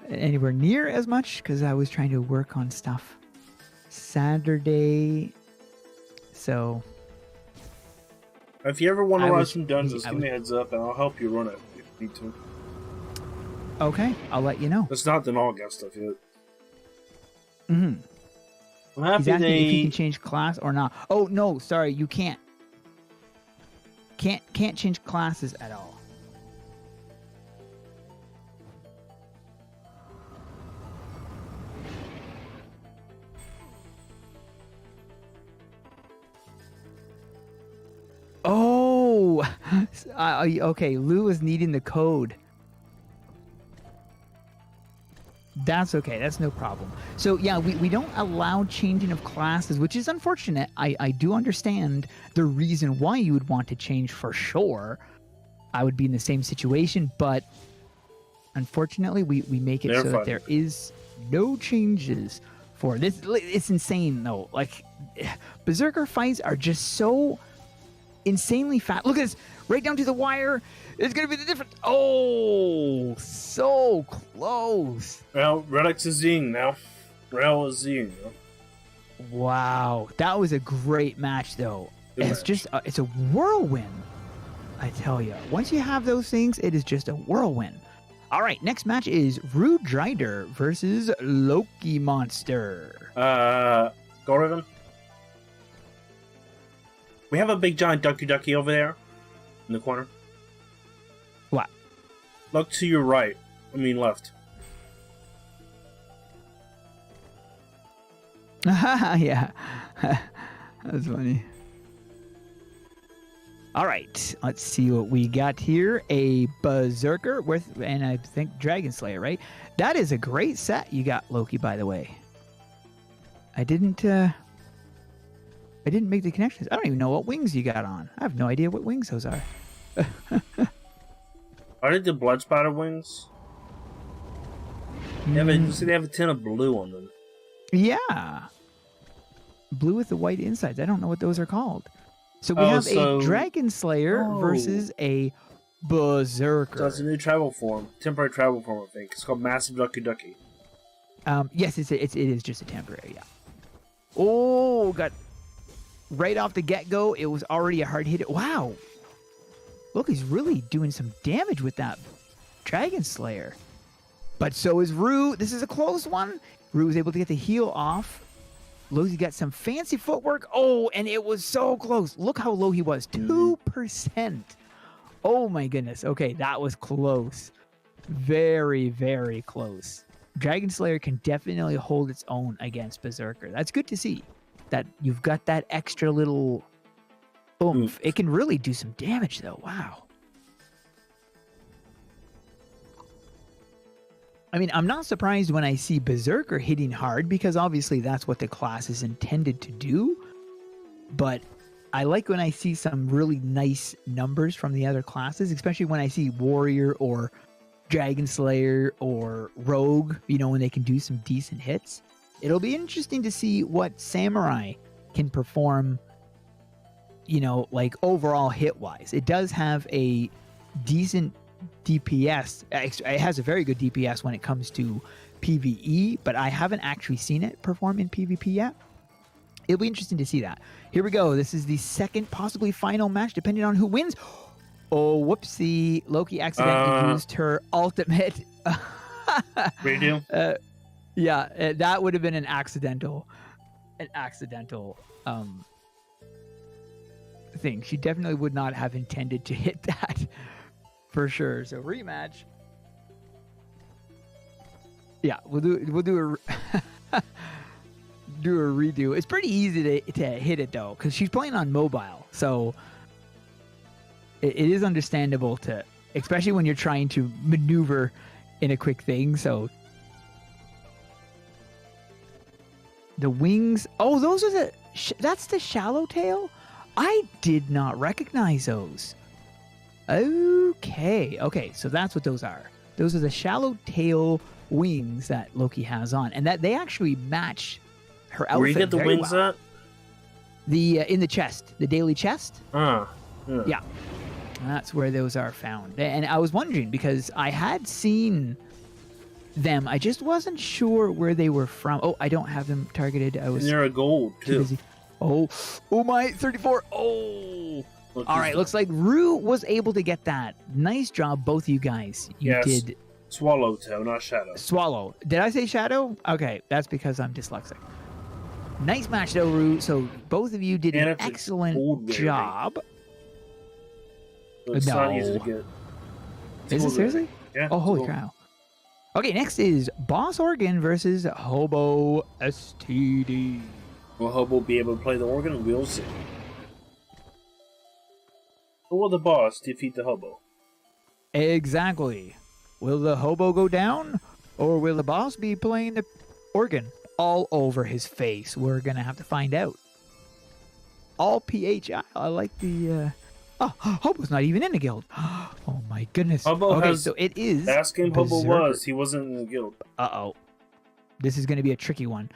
anywhere near as much because I was trying to work on stuff Saturday. So... If you ever want to run some dungeons, give me a heads up and I'll help you run it if you need to. Okay, I'll let you know. It's not the all-gas stuff yet. I'm happy He's asking if you can change class or not. Oh, no, sorry, you can't. Can't change classes at all. Oh, okay. Lou is needing the code. That's okay. That's no problem. So yeah, we don't allow changing of classes, which is unfortunate. I do understand the reason why you would want to change for sure. I would be in the same situation, but unfortunately we make it so that there is no changes for this. It's insane though. Like Berserker fights are just so insanely fast. Look at this, right down to the wire. It's gonna be the difference. Oh, so close. Well, Redux is Zing now. Rel is Zing now. Wow, that was a great match though. It's a whirlwind. I tell you, once you have those things, it is just a whirlwind. All right, next match is Rude Drider versus Loki Monster. GoldRaven. We have a big giant ducky over there in the corner. What? Look to your right. I mean left. Yeah. That's funny. All right, let's see what we got here. A Berserker and I think Dragon Slayer, right? That is a great set you got, Loki, by the way. I didn't make the connections. I don't even know what wings you got on. I have no idea what wings those are. Are they the blood spatter wings? They have a tin of blue on them. Yeah. Blue with the white insides. I don't know what those are called. So we have a Dragon Slayer versus a Berserker. So it's a new travel form. Temporary travel form, I think. It's called Massive Ducky. Yes, it is just a temporary, yeah. Oh, got right off the get-go, it was already a hard hit. Wow. Look, he's really doing some damage with that Dragon Slayer. But so is Rue. This is a close one. Rue was able to get the heal off. Loki got some fancy footwork. Oh, and it was so close. Look how low he was. 2%. Oh, my goodness. Okay, that was close. Very, very close. Dragon Slayer can definitely hold its own against Berserker. That's good to see. That you've got that extra little oomph. It can really do some damage, though. Wow. I mean, I'm not surprised when I see Berserker hitting hard because obviously that's what the class is intended to do. But I like when I see some really nice numbers from the other classes, especially when I see Warrior or Dragon Slayer or Rogue, you know, when they can do some decent hits. It'll be interesting to see what Samurai can perform, you know, like overall hit-wise. It does have a decent DPS. It has a very good DPS when it comes to PvE, but I haven't actually seen it perform in PvP yet. It'll be interesting to see that. Here we go. This is the second, possibly final match, depending on who wins. Oh, whoopsie. Loki accidentally used her ultimate. Redo? Yeah, that would have been an accidental thing. She definitely would not have intended to hit that for sure. So rematch. Yeah, we'll do a do a redo. It's pretty easy to hit it though, because she's playing on mobile, so it is understandable to, especially when you're trying to maneuver in a quick thing. So the wings. Oh, those are that's the shallow tail. I did not recognize those. Okay, so that's what those are. Those are the shallow tail wings that Loki has on, and that they actually match her outfit. Where you get the wings at? In the chest, the daily chest. Yeah. That's where those are found. And I was wondering because I had seen them, I just wasn't sure where they were from. Oh, I don't have them targeted. I was. And they're a gold too. Busy. Oh my 34. Oh. All right, looks like Rue was able to get that. Nice job, both of you guys. You did. Swallowtail, not Shadow. Swallow. Did I say Shadow? Okay, that's because I'm dyslexic. Nice match, though, Rue. So both of you did an excellent job. It's not easy to get. Is it seriously? Yeah. Oh, holy cow. Okay, next is Boss Organ versus Hobo STD. Will Hobo be able to play the organ? We'll see. Or will the boss defeat the Hobo? Exactly. Will the Hobo go down? Or will the boss be playing the organ all over his face? We're going to have to find out. All PHI. I like the... Oh, Hobo's not even in the guild. Oh my goodness. Hobo has... so it is... The last game Hobo was. He wasn't in the guild. Uh-oh. This is going to be a tricky one.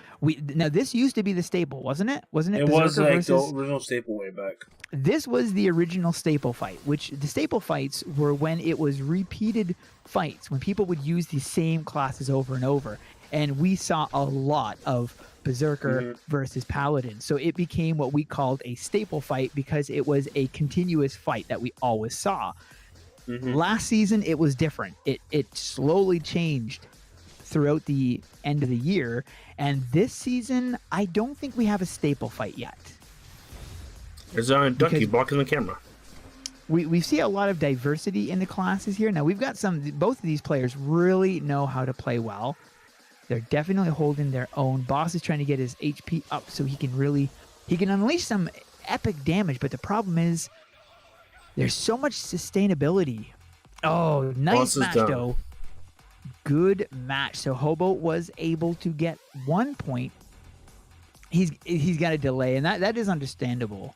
Now, this used to be the staple, wasn't it? Wasn't it? It was like the original staple way back. This was the original staple fight, which the staple fights were when it was repeated fights, when people would use the same classes over and over. And we saw a lot of Berserker versus Paladin. So it became what we called a staple fight because it was a continuous fight that we always saw. Last season, it was different. It slowly changed throughout the end of the year. And this season, I don't think we have a staple fight yet. There's a ducky blocking the camera. We see a lot of diversity in the classes here. Now, we've got both of these players really know how to play well. They're definitely holding their own. Boss is trying to get his HP up so he can unleash some epic damage. But the problem is there's so much sustainability. Oh, nice match, though. Good match. So Hobo was able to get 1 point. He's got a delay, and that is understandable.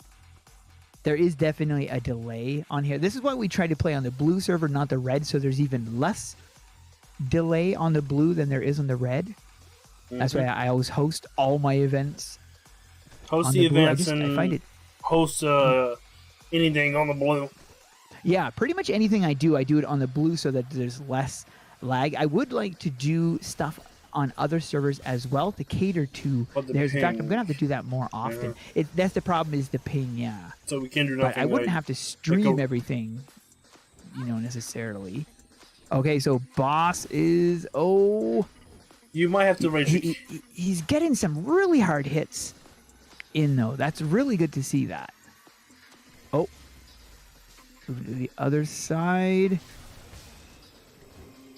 There is definitely a delay on here. This is why we try to play on the blue server, not the red, so there's even less delay on the blue than there is on the red. That's why I always host all my events. Host the events and host anything on the blue. Yeah, pretty much anything I do it on the blue so that there's less lag. I would like to do stuff on other servers as well to cater to theirs. In fact, I'm gonna have to do that more often. That's the problem, is the ping. Yeah. So we can do nothing. But I wouldn't have to stream everything, necessarily. Okay, so Boss is you might have to raise. He's getting some really hard hits in though. That's really good to see that. Oh, move to the other side.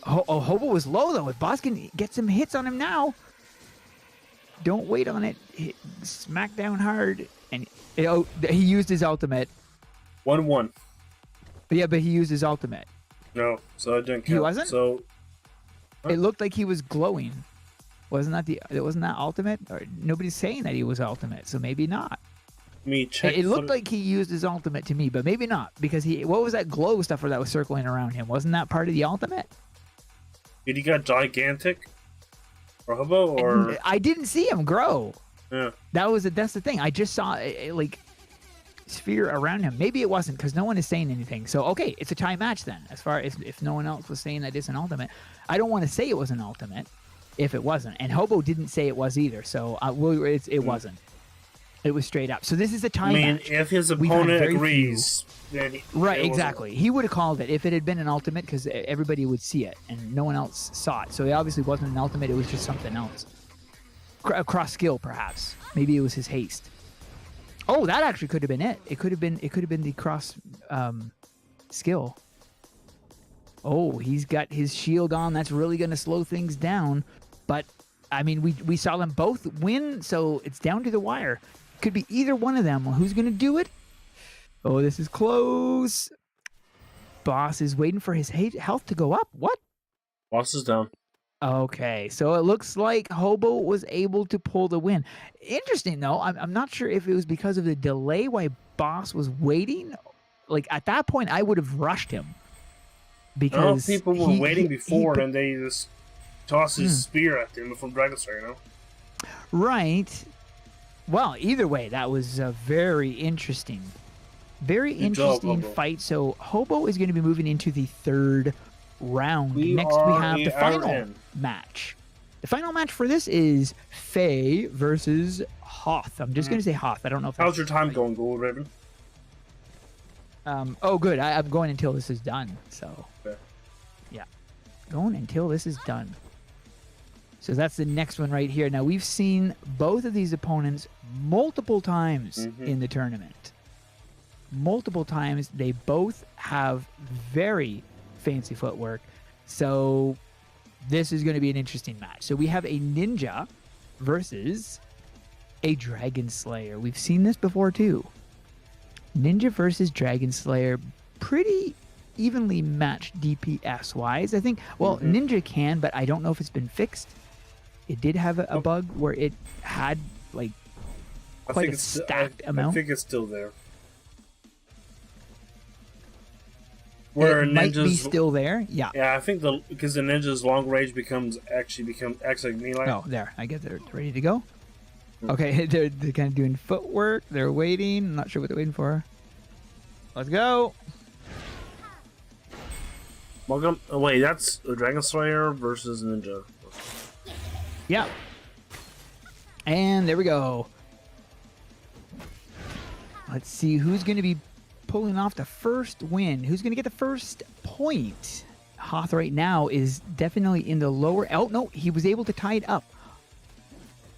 Hobo was low, though. If Boss can get some hits on him now, don't wait on it. Smack down hard. And he used his ultimate. 1-1. Yeah, but he used his ultimate. No, so it didn't count. He wasn't? So it looked like he was glowing. Wasn't that ultimate? Or nobody's saying that he was ultimate, so maybe not. It looked like he used his ultimate to me, but maybe not, because what was that glow stuff that was circling around him? Wasn't that part of the ultimate? Did he got gigantic? Or Hobo? Or I didn't see him grow. Yeah. That's the thing. I just saw like sphere around him. Maybe it wasn't, because no one is saying anything. So okay, it's a tie match then. As far as if no one else was saying that it's an ultimate, I don't want to say it was an ultimate if it wasn't. And Hobo didn't say it was either. So it wasn't. It was straight up. So this is a tie match. If his opponent agrees, then right, exactly. He would have called it if it had been an ultimate, because everybody would see it and no one else saw it. So it obviously wasn't an ultimate. It was just something else. A cross skill, perhaps. Maybe it was his haste. Oh, that actually could have been it. It could have been the cross skill. Oh, he's got his shield on. That's really going to slow things down. But I mean, we saw them both win, so it's down to the wire. Could be either one of them. Well, who's going to do it? Oh, this is close. Boss is waiting for his health to go up. What? Boss is down. Okay, so it looks like Hobo was able to pull the win. Interesting, though. I'm not sure if it was because of the delay why Boss was waiting. Like, at that point, I would have rushed him. Because people were waiting before, and they just tossed his spear at him from Dragon Slayer, Right. Well, either way, that was a very interesting fight. So Hobo is going to be moving into the third round. Next, we have the final match. The final match for this is Faye versus Hoth. I'm just going to say Hoth. I don't know if how's your time going, GoldRaven? Oh, good. I'm going until this is done. So, okay. Yeah, going until this is done. So that's the next one right here. Now, we've seen both of these opponents multiple times in the tournament. Multiple times. They both have very fancy footwork. So this is going to be an interesting match. So we have a ninja versus a dragon slayer. We've seen this before too. Ninja versus dragon slayer. Pretty evenly matched DPS wise. I think, well, Ninja can, but I don't know if it's been fixed. It did have a bug where it had like quite a stacked amount. I think it's still there. Where it might be still there. Yeah. Yeah, I think because the ninja's long range acts like melee. Oh, there. I guess they're ready to go. Okay, they're kind of doing footwork. They're waiting. I'm not sure what they're waiting for. Let's go. Welcome. Oh, wait, that's a Dragon Slayer versus Ninja. Yeah. And there we go. Let's see who's going to be pulling off the first win. Who's going to get the first point? Hoth right now is definitely in the lower... Oh, no, he was able to tie it up.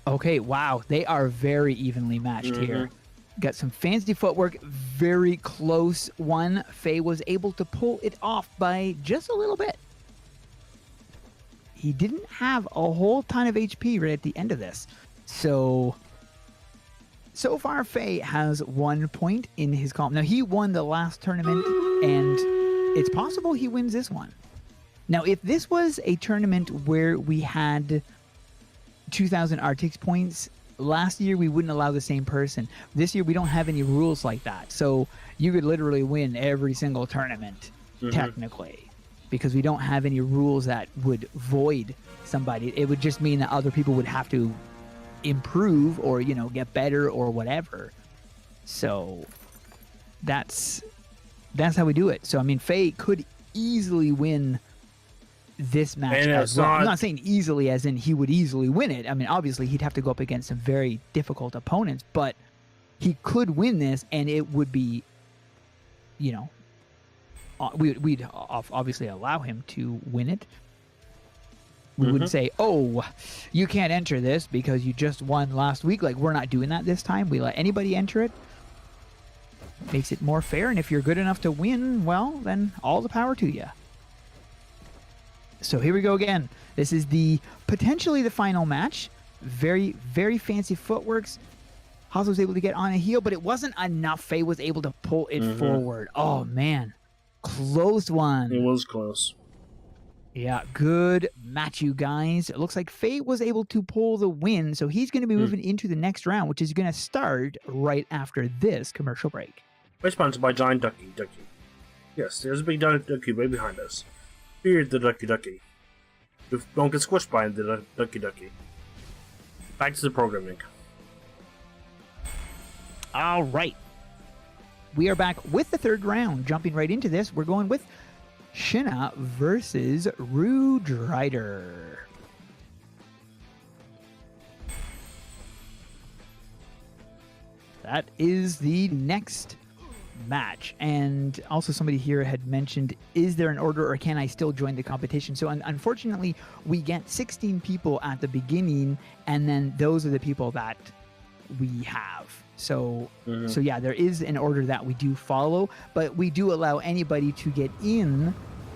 Okay, wow. They are very evenly matched here. Got some fancy footwork. Very close one. Faye was able to pull it off by just a little bit. He didn't have a whole ton of HP right at the end of this. So far, Faye has 1 point in his column. Now, he won the last tournament, and it's possible he wins this one. Now, if this was a tournament where we had 2,000 Arctic points, last year we wouldn't allow the same person. This year we don't have any rules like that. So you could literally win every single tournament, technically, because we don't have any rules that would void somebody. It would just mean that other people would have to improve or, you know, get better or whatever. So that's how we do it. So, I mean, Faye could easily win this match as well. I'm not saying easily as in he would easily win it. I mean, obviously he'd have to go up against some very difficult opponents, but he could win this, and it would be, you know, we'd obviously allow him to win it. We wouldn't say, oh, you can't enter this because you just won last week. Like, we're not doing that this time. We let anybody enter it. Makes it more fair, and if you're good enough to win, well, then all the power to you. So here we go again. This is potentially the final match. Very, very fancy footworks. Haas was able to get on a heel, but it wasn't enough. Faye was able to pull it forward. Oh, man. Close one. It was close. Yeah, good match, you guys. It looks like Faye was able to pull the win, so he's going to be moving into the next round, which is going to start right after this commercial break. We're sponsored by Giant Ducky. Yes, there's a big ducky right behind us. Fear the ducky. Don't get squished by the ducky. Back to the programming. All right. We are back with the third round. Jumping right into this, we're going with Shinna versus Rudrider. That is the next match. And also somebody here had mentioned, is there an order or can I still join the competition? So unfortunately, we get 16 people at the beginning, and then those are the people that we have. So yeah, there is an order that we do follow, but we do allow anybody to get in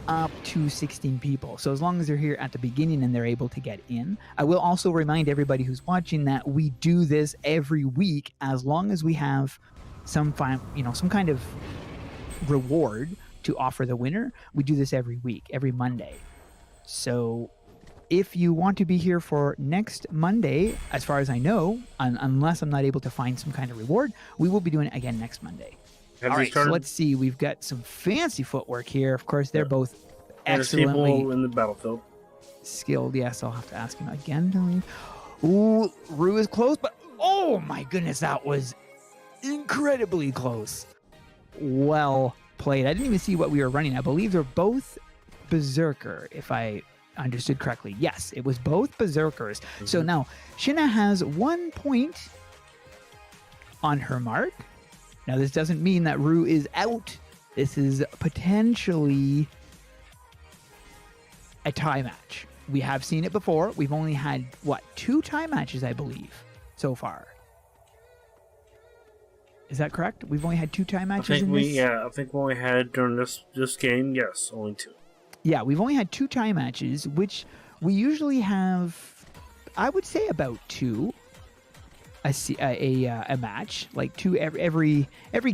up to 16 people. So as long as they're here at the beginning and they're able to get in. I will also remind everybody who's watching that we do this every week as long as we have some kind of reward to offer the winner. We do this every week, every Monday. So if you want to be here for next Monday, as far as I know, unless I'm not able to find some kind of reward, we will be doing it again next Monday. All right, so let's see. We've got some fancy footwork here. Of course, they're both excellently people in the battlefield. Skilled. Yes, I'll have to ask him again. Ooh, Rue is close, but oh my goodness, that was incredibly close. Well played. I didn't even see what we were running. I believe they're both Berserker, if I understood correctly. Yes, it was both Berserkers. So now Shinna has 1 point on her mark. Now, this doesn't mean that Rue is out. This is potentially a tie match. We have seen it before. We've only had, 2 tie matches, I believe, so far. Is that correct? We've only had 2 tie matches in this? Yeah, I think we only had during this game, yes, only 2. Yeah, we've only had 2 tie matches, which we usually have, I would say, about 2. A match, like 2 every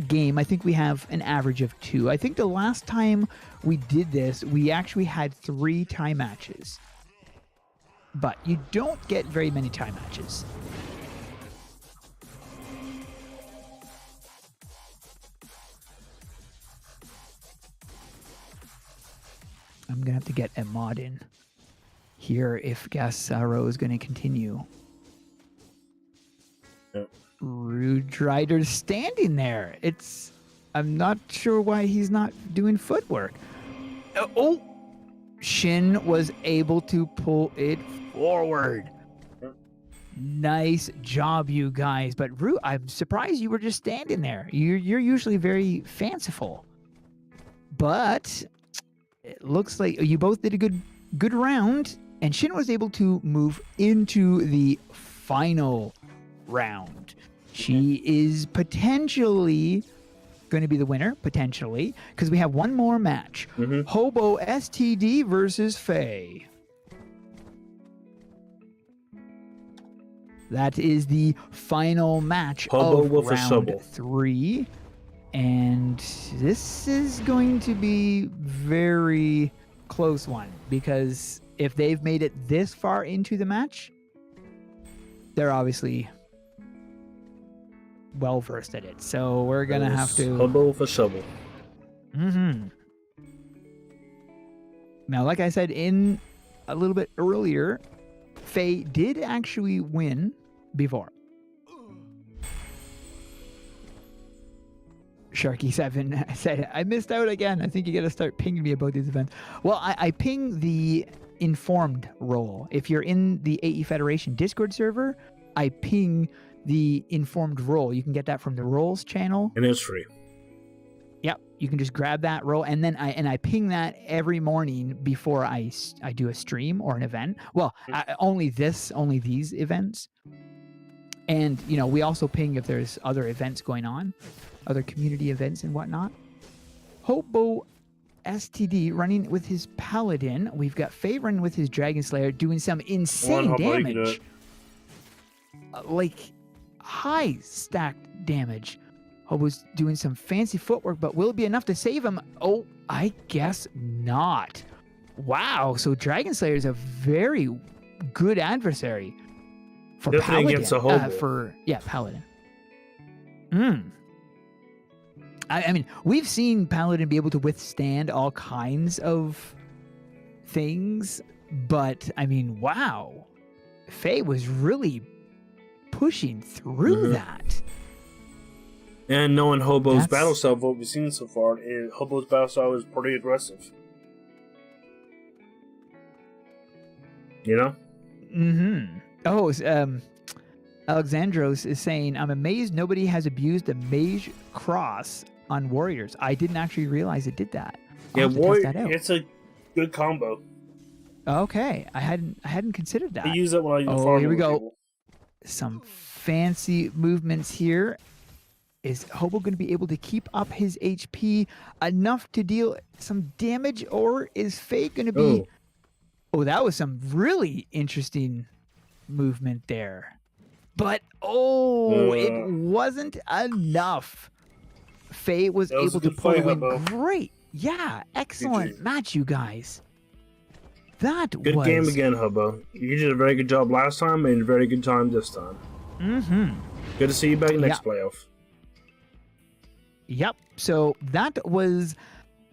game. I think we have an average of 2. I think the last time we did this, we actually had 3 tie matches. But you don't get very many tie matches. I'm gonna have to get a mod in here if Gasaro is gonna continue. Rudrider's standing there. I'm not sure why he's not doing footwork. Oh! Shin was able to pull it forward. Nice job, you guys. But Root, I'm surprised you were just standing there. You're usually very fanciful. But it looks like you both did a good round, and Shin was able to move into the final round. She is potentially going to be the winner, potentially, because we have one more match. Hobo STD versus Faye. That is the final match of round 3. And this is going to be very close one, because if they've made it this far into the match, they're obviously well versed at it. So we're going to have to... Hobo for shovel. Now, like I said in a little bit earlier, Faye did actually win before. Sharky7 said, I missed out again. I think you got to start pinging me about these events. Well, I ping the informed role. If you're in the AE Federation Discord server, I ping the informed role. You can get that from the roles channel. And it's free. Yep. You can just grab that role, and then I ping that every morning before I do a stream or an event. Well, only these events. And, you know, we also ping if there's other events going on, other community events and whatnot. Hobo STD running with his Paladin. We've got Faye running with his Dragon Slayer, doing some insane damage. Like, high stacked damage. Hobo's doing some fancy footwork, but will it be enough to save him? Oh, I guess not. Wow, so Dragon Slayer is a very good adversary. For definitely Paladin, against a Hobo. Paladin. I mean, we've seen Paladin be able to withstand all kinds of things, but I mean, wow. Faye was really pushing through that. And knowing Hobo's battle style, what we've seen so far, Hobo's battle style is pretty aggressive. You know? Oh, Alexandros is saying, I'm amazed nobody has abused the Mage Cross on Warriors. I didn't actually realize it did that. It's a good combo. Okay, I hadn't considered that. I use it when I use farming. Oh, here we go. People. Some fancy movements here. Is Hobo going to be able to keep up his HP enough to deal some damage, or is Faye going to be... Oh, that was some really interesting movement there. But, it wasn't enough. Faye was able to pull away. Great. Yeah, excellent match, you guys. That was... Good game again, Hobo. You did a very good job last time and a very good time this time. Good to see you back next playoff. Yep. So that was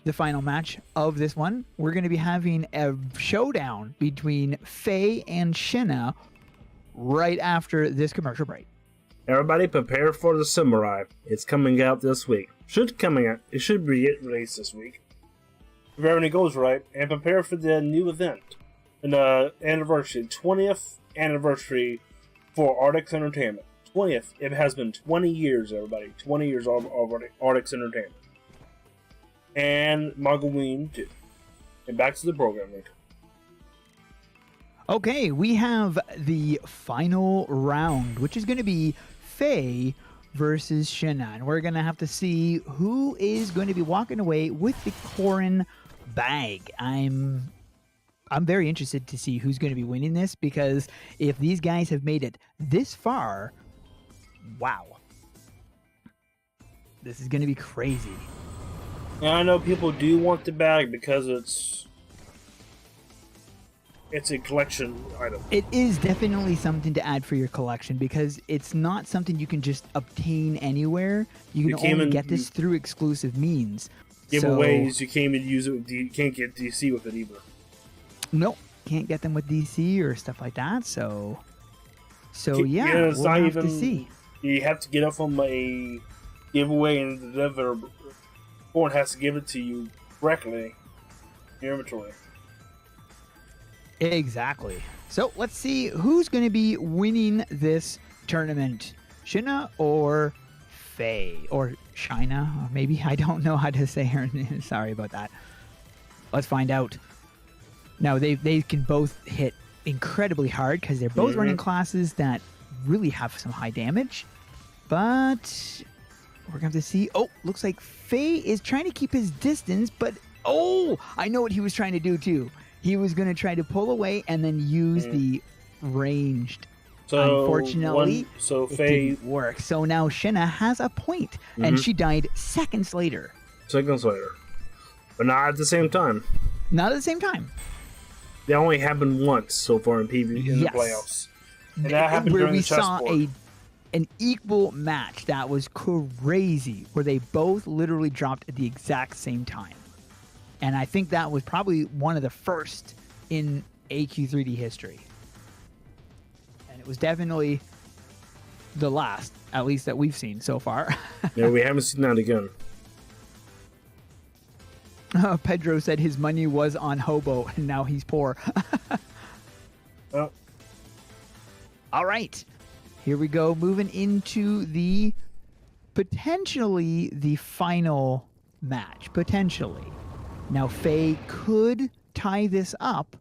the final match of this one. We're going to be having a showdown between Faye and Shinna right after this commercial break. Everybody prepare for the Samurai. It's coming out this week. It should be released this week. If everything goes right, and prepare for the new event. And the anniversary, 20th anniversary for Arctic Entertainment. 20th. It has been 20 years, everybody. 20 years of Arctic Entertainment. And Halloween too. And back to the program, Nick. Okay, we have the final round, which is going to be Faye versus Shinna. And we're going to have to see who is going to be walking away with the Corrin bag. I'm very interested to see who's going to be winning this, because if these guys have made it this far, wow. This is going to be crazy. And I know people do want the bag because it's a collection item. It is definitely something to add for your collection, because it's not something you can just obtain anywhere. You can only get this through exclusive means. Giveaways, you can't even use it. You can't get DC with it either. Nope, can't get them with DC or stuff like that. So yeah, we'll have to see. You have to get it from a giveaway, and the deliverer has to give it to you directly in your inventory. Exactly. So let's see who's going to be winning this tournament. Shina or Faye? Or Shina? Or maybe. I don't know how to say her name. Sorry about that. Let's find out. Now, they can both hit incredibly hard because they're both running classes that really have some high damage. But we're going to have to see. Oh, looks like Faye is trying to keep his distance, but oh, I know what he was trying to do too. He was going to try to pull away and then use the ranged. So unfortunately, it didn't work. So now Shina has a point, and she died seconds later. Seconds later. But not at the same time. Not at the same time. That only happened once so far in PvP in the playoffs. And that happened where during we the saw chessboard. an equal match that was crazy, where they both literally dropped at the exact same time. And I think that was probably one of the first in AQ3D history. And it was definitely the last, at least that we've seen so far. Yeah, we haven't seen that again. Pedro said his money was on Hobo, and now he's poor. Oh. All right. Here we go, moving into the potentially the final match. Potentially. Now, Faye could tie this up,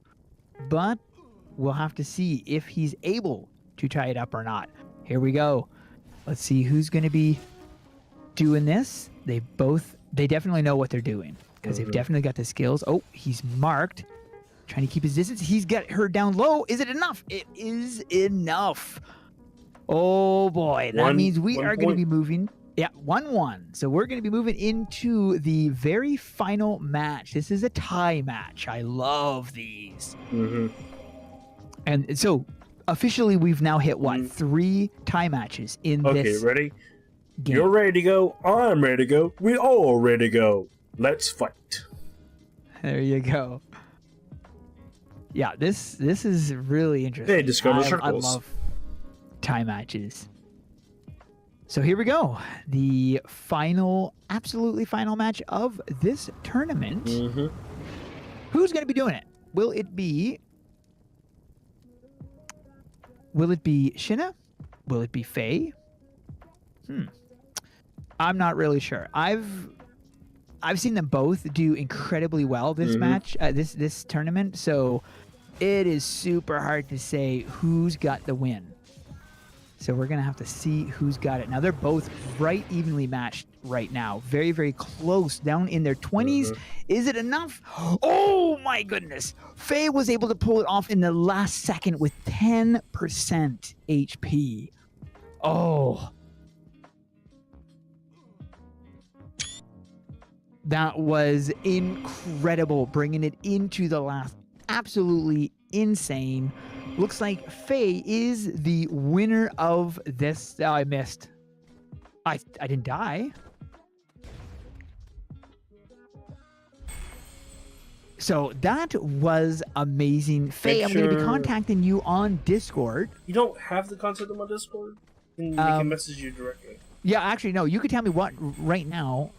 but we'll have to see if he's able to tie it up or not. Here we go. Let's see who's going to be doing this. They definitely know what they're doing because they've definitely got the skills. Oh, he's marked. Trying to keep his distance. He's got her down low. Is it enough? It is enough. Oh, boy. That means we are going to be moving. Yeah, 1-1. So we're going to be moving into the very final match. This is a tie match. I love these. And so officially we've now hit, what, 3 tie matches in this ready? game. You're ready to go. I'm ready to go. We all ready to go. Let's fight. There you go. Yeah, this is really interesting. Hey, discover circles. I love tie matches. So here we go. The final, absolutely final match of this tournament. Who's going to be doing it? Will it be Shina? Will it be Faye? I'm not really sure. I've seen them both do incredibly well this match, this tournament. So it is super hard to say who's got the win. So we're going to have to see who's got it. Now, they're both right evenly matched right now. Very, very close, down in their 20s. Is it enough? Oh, my goodness. Faye was able to pull it off in the last second with 10% HP. Oh. That was incredible, bringing it into the last. Absolutely insane. Looks like Faye is the winner of this. Oh, I missed. I didn't die. So that was amazing. Faye, I'm going to be contacting you on Discord. You don't have to contact them on Discord? They can message you directly. Yeah, actually, no. You could tell me what right now.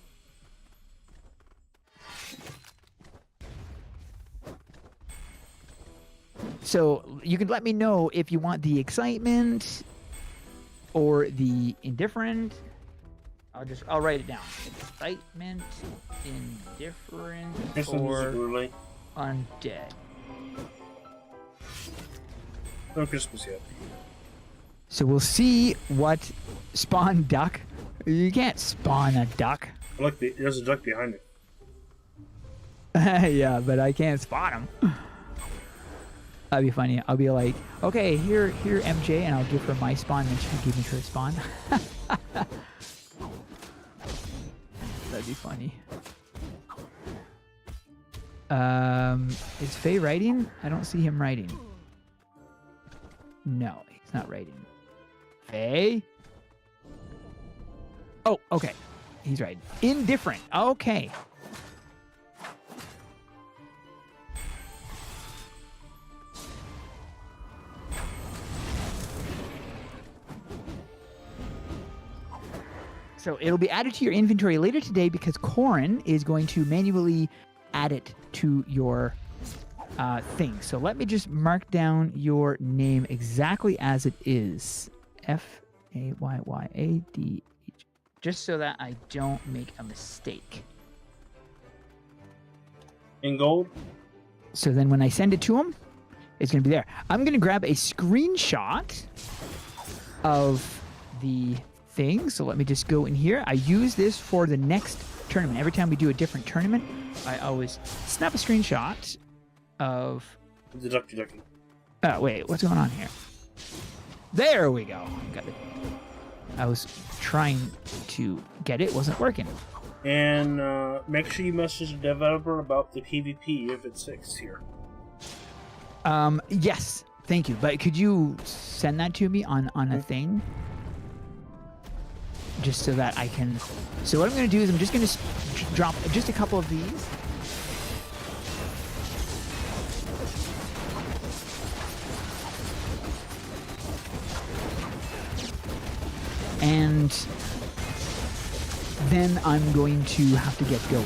So you can let me know if you want the excitement or the indifferent. I'll write it down. Excitement, indifferent, or undead. No Christmas yet. So we'll see what spawn duck. You can't spawn a duck. Look, there's a duck behind it. Yeah, but I can't spot him. That'd be funny. I'll be like, okay, here, MJ, and I'll give her my spawn, and then she can give me her spawn. That'd be funny. Is Faye writing? I don't see him writing. No, he's not writing. Faye? Oh, okay. He's writing. Indifferent. Okay. So it'll be added to your inventory later today because Corin is going to manually add it to your thing. So let me just mark down your name exactly as it is. Fayyadh. Just so that I don't make a mistake. In gold? So then when I send it to him, it's going to be there. I'm going to grab a screenshot of the thing. So let me just go in here. I use this for the next tournament. Every time we do a different tournament, I always snap a screenshot of... The ducky. Oh, wait. What's going on here? There we go. Got it. I was trying to get it. Wasn't working. And make sure you message the developer about the PvP if it's fixed here. Yes. Thank you. But could you send that to me on a thing? Just so that I can... So what I'm going to do is I'm just going to drop just a couple of these. And then I'm going to have to get going.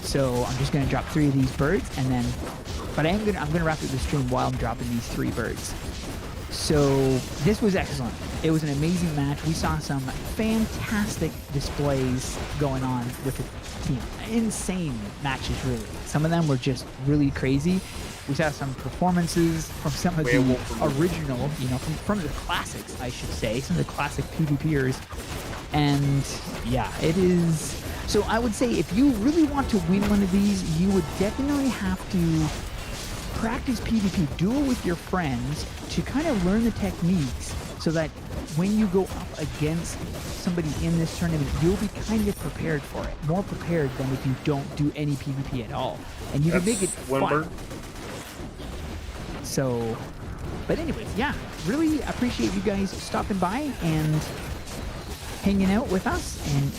So I'm just going to drop 3 of these birds, and then... But I'm going to wrap up the stream while I'm dropping these 3 birds. So this was excellent. It was an amazing match. We saw some fantastic displays going on with the team. Insane matches, really. Some of them were just really crazy. We saw some performances from some of the original, you know, from the classics, I should say, some of the classic PvPers. And yeah, it is... So I would say if you really want to win one of these, you would definitely have to practice PvP, duel with your friends to kind of learn the techniques so that when you go up against somebody in this tournament, you'll be kind of prepared for it. More prepared than if you don't do any PvP at all. And you can make it fun. So, but anyways, yeah, really appreciate you guys stopping by and hanging out with us and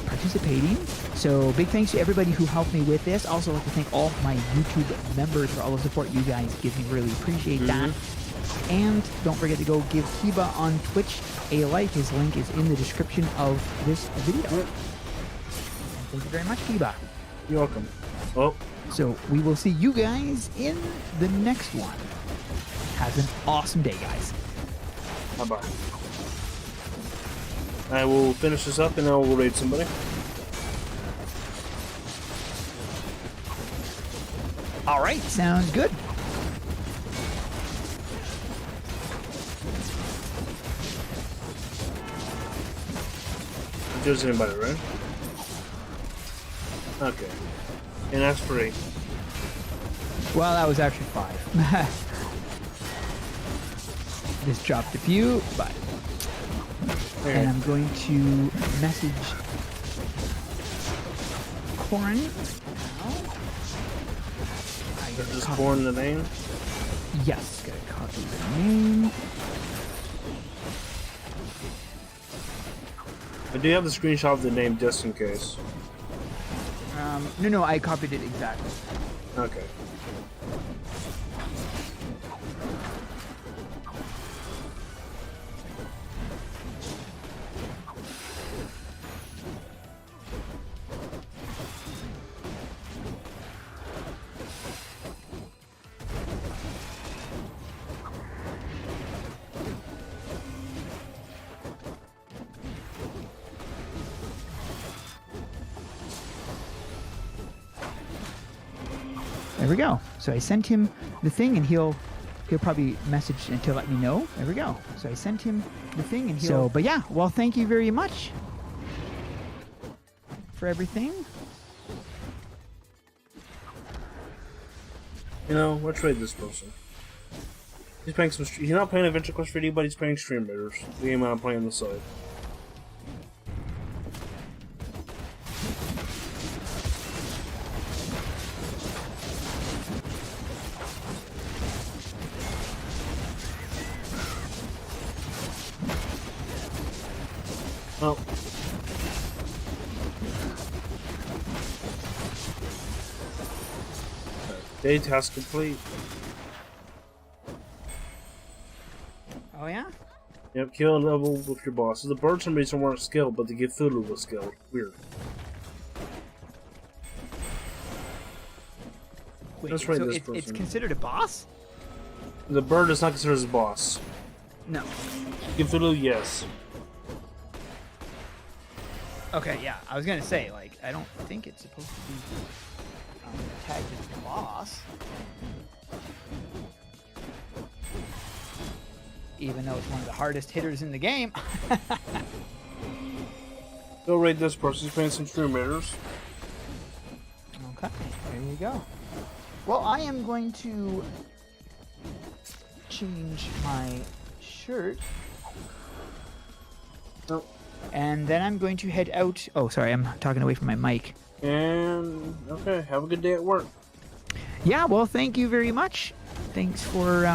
participating. So big thanks to everybody who helped me with this. Also like to thank all my YouTube members for all the support you guys give me. Really appreciate that. And don't forget to go give Kiba on Twitch a like. His link is in the description of this video. And thank you very much, Kiba. You're welcome. Oh. So we will see you guys in the next one. Have an awesome day, guys. Bye-bye. I will finish this up and then we'll raid somebody. All right, sounds good. If there's anybody, right? Okay. And that's for 8. Well, that was actually 5. Just dropped a few, but... Okay. And I'm going to message Corin now. Just Corin the name? Yes, gotta copy the name. I do have the screenshot of the name just in case. No, I copied it exactly. Okay. There we go. So I sent him the thing, and he'll probably message to let me know. There we go. So I sent him the thing, and he'll... So, but yeah, well, thank you very much for everything. You know, let's raid this person. He's playing some... He's not playing AdventureQuest 3D, but he's playing Stream Raiders. The game I'm playing on the side. Oh. Day task complete. Oh, yeah? Yep, kill a level with your boss. So the birds for some reason weren't skilled, but the Cthulhu was skilled. Weird. Wait, Let's raid so this it's person. considered a boss? The bird is not considered as a boss. No. Cthulhu, yes. Okay, yeah. I was gonna say, like, I don't think it's supposed to be tagged as a boss. Even though it's one of the hardest hitters in the game. Go raid this person. He's playing some stream raiders. Okay, there you go. Well, I am going to change my shirt. Oh. And then I'm going to head out. Oh, sorry, I'm talking away from my mic. And, okay, have a good day at work. Yeah, well, thank you very much. Thanks for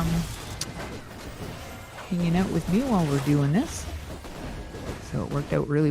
hanging out with me while we're doing this. So it worked out really well.